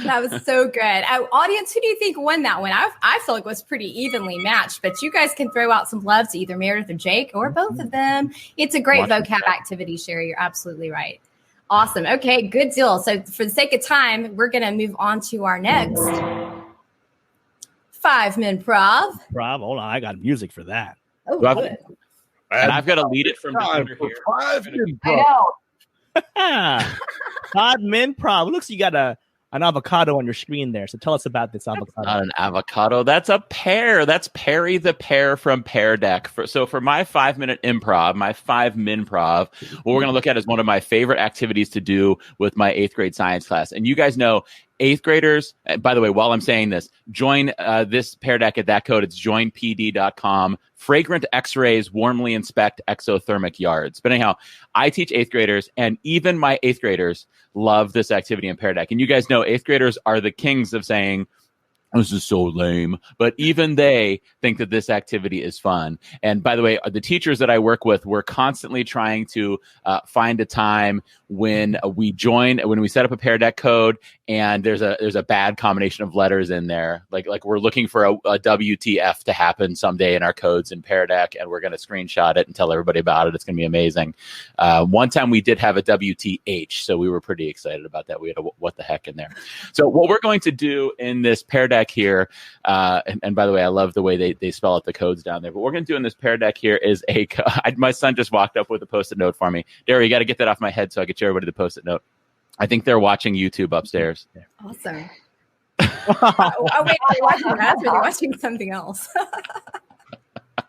That was so good. Audience, who do you think won that one? I feel like it was pretty evenly matched, but you guys can throw out some love to either Meredith or Jake or both of them. It's a great vocab activity, Sherry. You're absolutely right. Awesome. Okay, good deal. So for the sake of time, we're going to move on to our next 5-Min Prov. Hold on, I got music for that. Oh, good. And I've got to lead it from the under here. I know. 5-Min Prov. Looks like you got an avocado on your screen there. So tell us about this avocado. Not an avocado. That's a pear. That's Perry the pear from Pear Deck. So for my 5-minute improv, my 5-min prov, what we're going to look at is one of my favorite activities to do with my 8th grade science class. And you guys know 8th graders, by the way, while I'm saying this, join this Pear Deck at that code. It's joinpd.com. Fragrant X-rays warmly inspect exothermic yards. But anyhow, I teach 8th graders, and even my 8th graders love this activity in Pear Deck. And you guys know 8th graders are the kings of saying, this is so lame. But even they think that this activity is fun. And by the way, the teachers that I work with, we're constantly trying to find a time when we set up a Pear Deck code and there's a bad combination of letters in there. Like we're looking for a WTF to happen someday in our codes in Pear Deck, and we're going to screenshot it and tell everybody about it. It's going to be amazing. One time we did have a WTH, so we were pretty excited about that. We had a what the heck in there. So what we're going to do in this Pear Deck here, and by the way, I love the way they spell out the codes down there, but what we're going to do in this Pear Deck here is my son just walked up with a Post-it note for me. Darryl, you got to get that off my head so I can show everybody the Post-it note. I think they're watching YouTube upstairs. Awesome. Oh, wait, are they watching that or are they watching something else?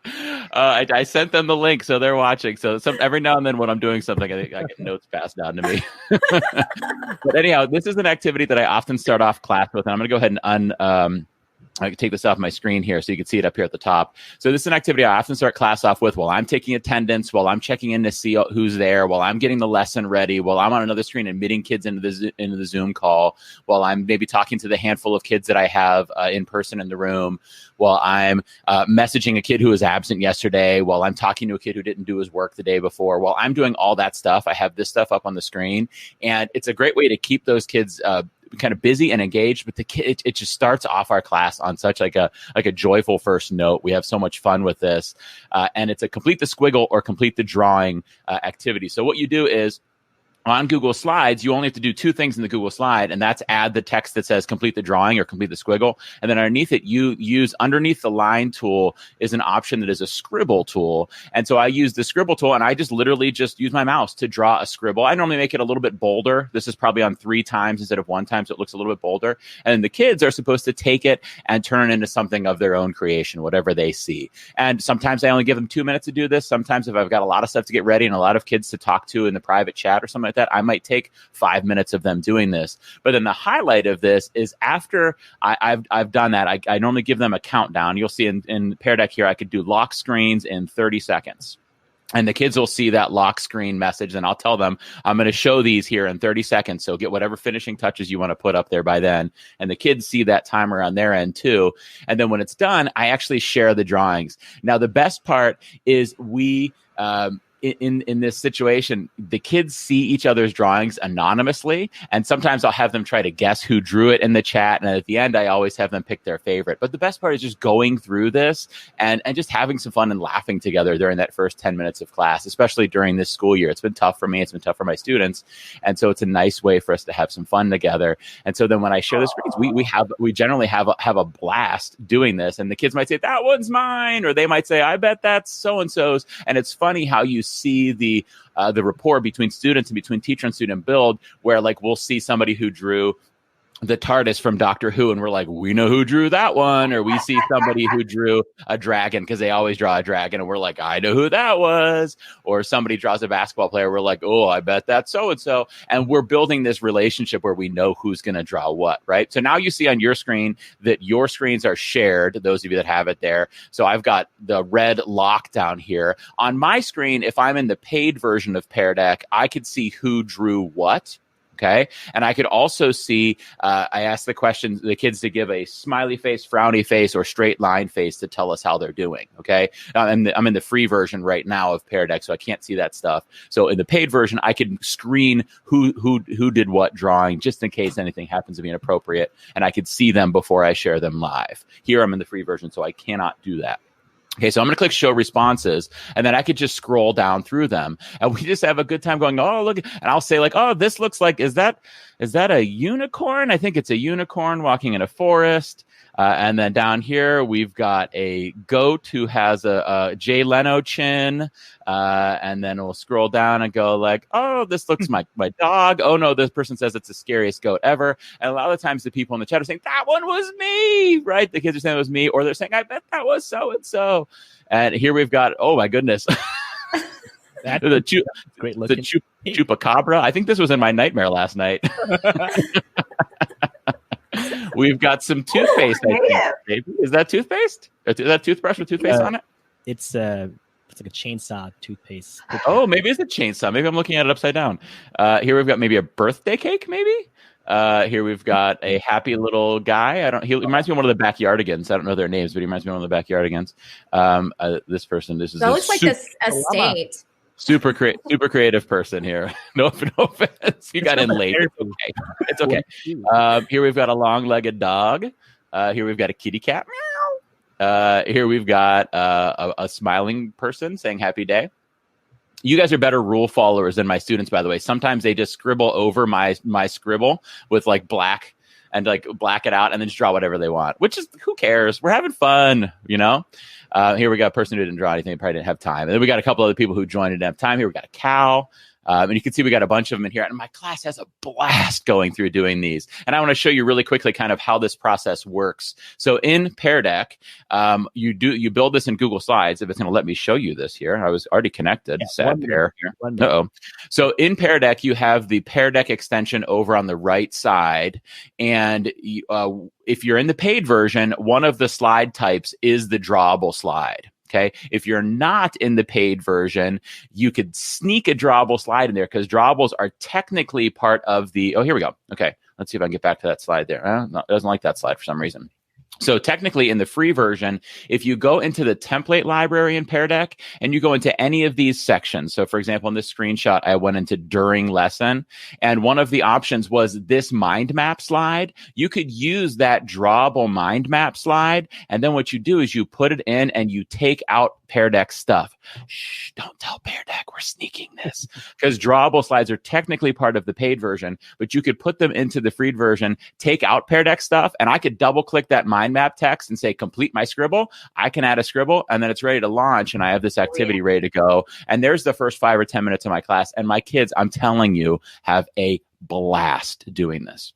I sent them the link, so they're watching. So every now and then when I'm doing something, I get notes passed down to me. But anyhow, this is an activity that I often start off class with, and I'm going to go ahead and I can take this off my screen here so you can see it up here at the top. So this is an activity I often start class off with while I'm taking attendance, while I'm checking in to see who's there, while I'm getting the lesson ready, while I'm on another screen admitting kids into the Zoom call, while I'm maybe talking to the handful of kids that I have in person in the room, while I'm messaging a kid who was absent yesterday, while I'm talking to a kid who didn't do his work the day before. While I'm doing all that stuff, I have this stuff up on the screen. And it's a great way to keep those kids kind of busy and engaged, but the kid, it just starts off our class on such like a joyful first note. We have so much fun with this, and it's a complete the squiggle or complete the drawing activity. So what you do is, on Google Slides, you only have to do two things in the Google slide, and that's add the text that says complete the drawing or complete the squiggle. And then underneath it, you use underneath the line tool is an option that is a scribble tool. And so I use the scribble tool, and I just literally just use my mouse to draw a scribble. I normally make it a little bit bolder. This is probably on 3 times instead of 1 time, so it looks a little bit bolder. And the kids are supposed to take it and turn it into something of their own creation, whatever they see. And sometimes I only give them 2 minutes to do this. Sometimes if I've got a lot of stuff to get ready and a lot of kids to talk to in the private chat or something like that, I might take 5 minutes of them doing this. But then the highlight of this is after I've done that, I normally give them a countdown. You'll see in Pear Deck here, I could do lock screens in 30 seconds. And the kids will see that lock screen message, and I'll tell them, I'm going to show these here in 30 seconds. So get whatever finishing touches you want to put up there by then. And the kids see that timer on their end too. And then when it's done, I actually share the drawings. Now, the best part is in this situation, the kids see each other's drawings anonymously, and sometimes I'll have them try to guess who drew it in the chat, and at the end I always have them pick their favorite. But the best part is just going through this and just having some fun and laughing together during that first 10 minutes of class, especially during this school year. It's been tough for me, it's been tough for my students, and so it's a nice way for us to have some fun together. And so then when I share the screens, we generally have a blast doing this, and the kids might say, that one's mine, or they might say, I bet that's so-and-so's. And it's funny how you see the rapport between students and between teacher and student build, where like we'll see somebody who drew the TARDIS from Doctor Who, and we're like, we know who drew that one. Or we see somebody who drew a dragon, because they always draw a dragon, and we're like, I know who that was. Or somebody draws a basketball player, we're like, oh, I bet that's so-and-so. And we're building this relationship where we know who's going to draw what, right? So now you see on your screen that your screens are shared, those of you that have it there. So I've got the red lock down here. On my screen, if I'm in the paid version of Pear Deck, I could see who drew what. Okay. And I could also see, I asked the kids to give a smiley face, frowny face, or straight line face to tell us how they're doing. Okay. I'm in the free version right now of Pear Deck, so I can't see that stuff. So in the paid version, I could screen who did what drawing, just in case anything happens to be inappropriate, and I could see them before I share them live. Here I'm in the free version, so I cannot do that. Okay, so I'm going to click show responses, and then I could just scroll down through them, and we just have a good time going, oh, look, and I'll say like, oh, this looks like, is that a unicorn? I think it's a unicorn walking in a forest. And then down here, we've got a goat who has a Jay Leno chin. And then we'll scroll down and go like, oh, this looks my dog. Oh, no, this person says it's the scariest goat ever. And a lot of times the people in the chat are saying, that one was me, right? The kids are saying it was me, or they're saying, I bet that was so-and-so. And here we've got, oh, my goodness. Great looking. The chupacabra. I think this was in my nightmare last night. We've got some toothpaste. I think. Is that toothpaste? Is that toothbrush with toothpaste on it? It's like a chainsaw toothpaste. Oh, maybe it's a chainsaw. Maybe I'm looking at it upside down. Here we've got maybe a birthday cake, maybe? Here we've got a happy little guy. He reminds me of one of the Backyardigans. I don't know their names, but he reminds me of one of the Backyardigans. This person, this is that looks like this estate. Super creative person here. No offense. You got in late. It's okay. Here we've got a long-legged dog. Here we've got a kitty cat. Here we've got a smiling person saying happy day. You guys are better rule followers than my students, by the way. Sometimes they just scribble over my scribble with like black and like black it out and then just draw whatever they want, which is, who cares? We're having fun, you know? Here we got a person who didn't draw anything, probably didn't have time. And then we got a couple other people who joined and didn't have time. Here we got a cow. And you can see we got a bunch of them in here. And my class has a blast going through doing these. And I want to show you really quickly kind of how this process works. So in Pear Deck, you build this in Google Slides. If it's going to let me show you this here. I was already connected. Yeah, sad pair here. Uh-oh. So in Pear Deck, you have the Pear Deck extension over on the right side. And if you're in the paid version, one of the slide types is the drawable slide. Okay. If you're not in the paid version, you could sneak a drawable slide in there because drawables are technically part of the. Oh, here we go. Okay. Let's see if I can get back to that slide there. No, it doesn't like that slide for some reason. So technically in the free version, if you go into the template library in Pear Deck and you go into any of these sections. So for example, in this screenshot, I went into during lesson and one of the options was this mind map slide. You could use that drawable mind map slide. And then what you do is you put it in and you take out Pear Deck stuff. Shh, don't tell Pear Deck we're sneaking this because drawable slides are technically part of the paid version, but you could put them into the free version, take out Pear Deck stuff, and I could double click that mind map text and say complete my scribble. I can add a scribble and then it's ready to launch and I have this activity ready to go. And there's the first 5 or 10 minutes of my class. And my kids, I'm telling you, have a blast doing this.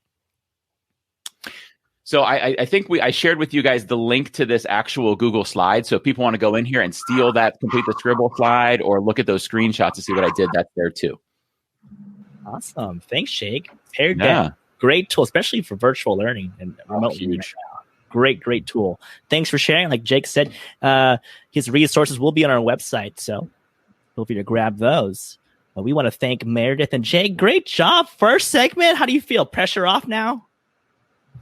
So I think I shared with you guys the link to this actual Google slide. So if people want to go in here and steal that, complete the scribble slide, or look at those screenshots to see what I did, that's there too. Awesome. Thanks, Jake. Pear Deck, great tool, especially for virtual learning and remote learning. Great tool. Thanks for sharing. Like Jake said, his resources will be on our website, so feel free to grab those. But we want to thank Meredith and Jake. Great job. First segment. How do you feel? Pressure off now?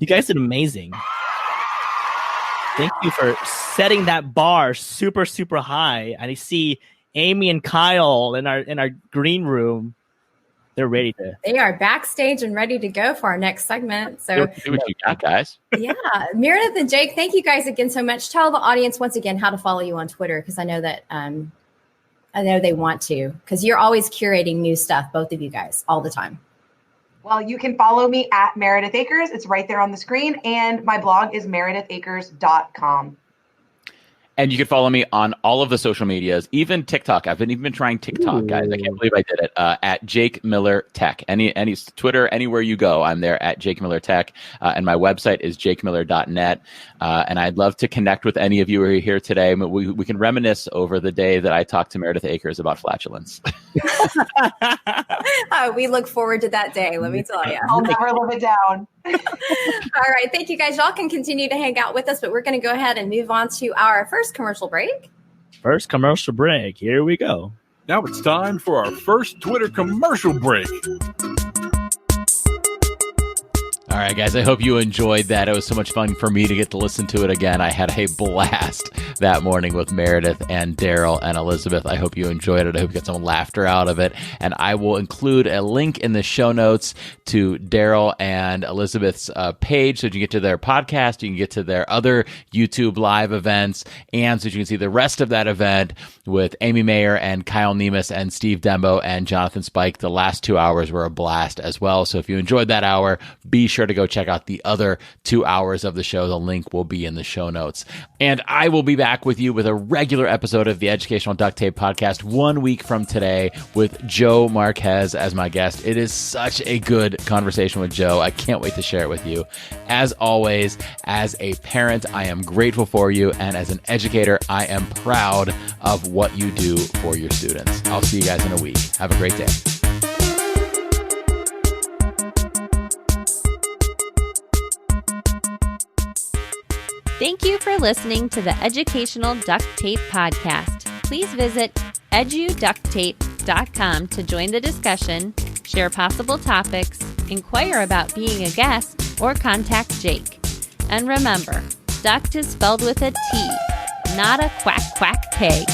You guys did amazing. Thank you for setting that bar super, super high. And I see Amy and Kyle in our green room. They're ready to. They are backstage and ready to go for our next segment. So see what you got, guys. Yeah. Meredith and Jake, thank you guys again so much. Tell the audience once again how to follow you on Twitter, because I know that I know they want to, because you're always curating new stuff, both of you guys, all the time. Well, you can follow me at Meredith Akers. It's right there on the screen. And my blog is meredithakers.com. And you can follow me on all of the social medias, even TikTok. I've been trying TikTok, guys. I can't believe I did it. At Jake Miller Tech. Any Twitter, anywhere you go, I'm there at Jake Miller Tech. And my website is jakemiller.net. And I'd love to connect with any of you who are here today. We can reminisce over the day that I talked to Meredith Akers about flatulence. We look forward to that day, let me tell you. I'll never live it down. All right. Thank you, guys. Y'all can continue to hang out with us, but we're going to go ahead and move on to our first commercial break. First commercial break. Here we go. Now it's time for our first Twitter commercial break. All right, guys, I hope you enjoyed that. It was so much fun for me to get to listen to it again. I had a blast that morning with Meredith and Darryl and Elizabeth. I hope you enjoyed it. I hope you got some laughter out of it. And I will include a link in the show notes to Darryl and Elizabeth's page so that you can get to their podcast, you can get to their other YouTube live events, and so that you can see the rest of that event with Amy Mayer and Kyle Nemus and Steve Dembo and Jonathan Spike. The last 2 hours were a blast as well. So if you enjoyed that hour, be sure to go check out the other 2 hours of the show. The link will be in the show notes. And I will be back with you with a regular episode of the Educational Duct Tape Podcast 1 week from today with Joe Marquez as my guest. It is such a good conversation with Joe. I can't wait to share it with you. As always, as a parent, I am grateful for you. And as an educator, I am proud of what you do for your students. I'll see you guys in a week. Have a great day. Thank you for listening to the Educational Duct Tape Podcast. Please visit eduducttape.com to join the discussion, share possible topics, inquire about being a guest, or contact Jake. And remember, duct is spelled with a T, not a quack quack K.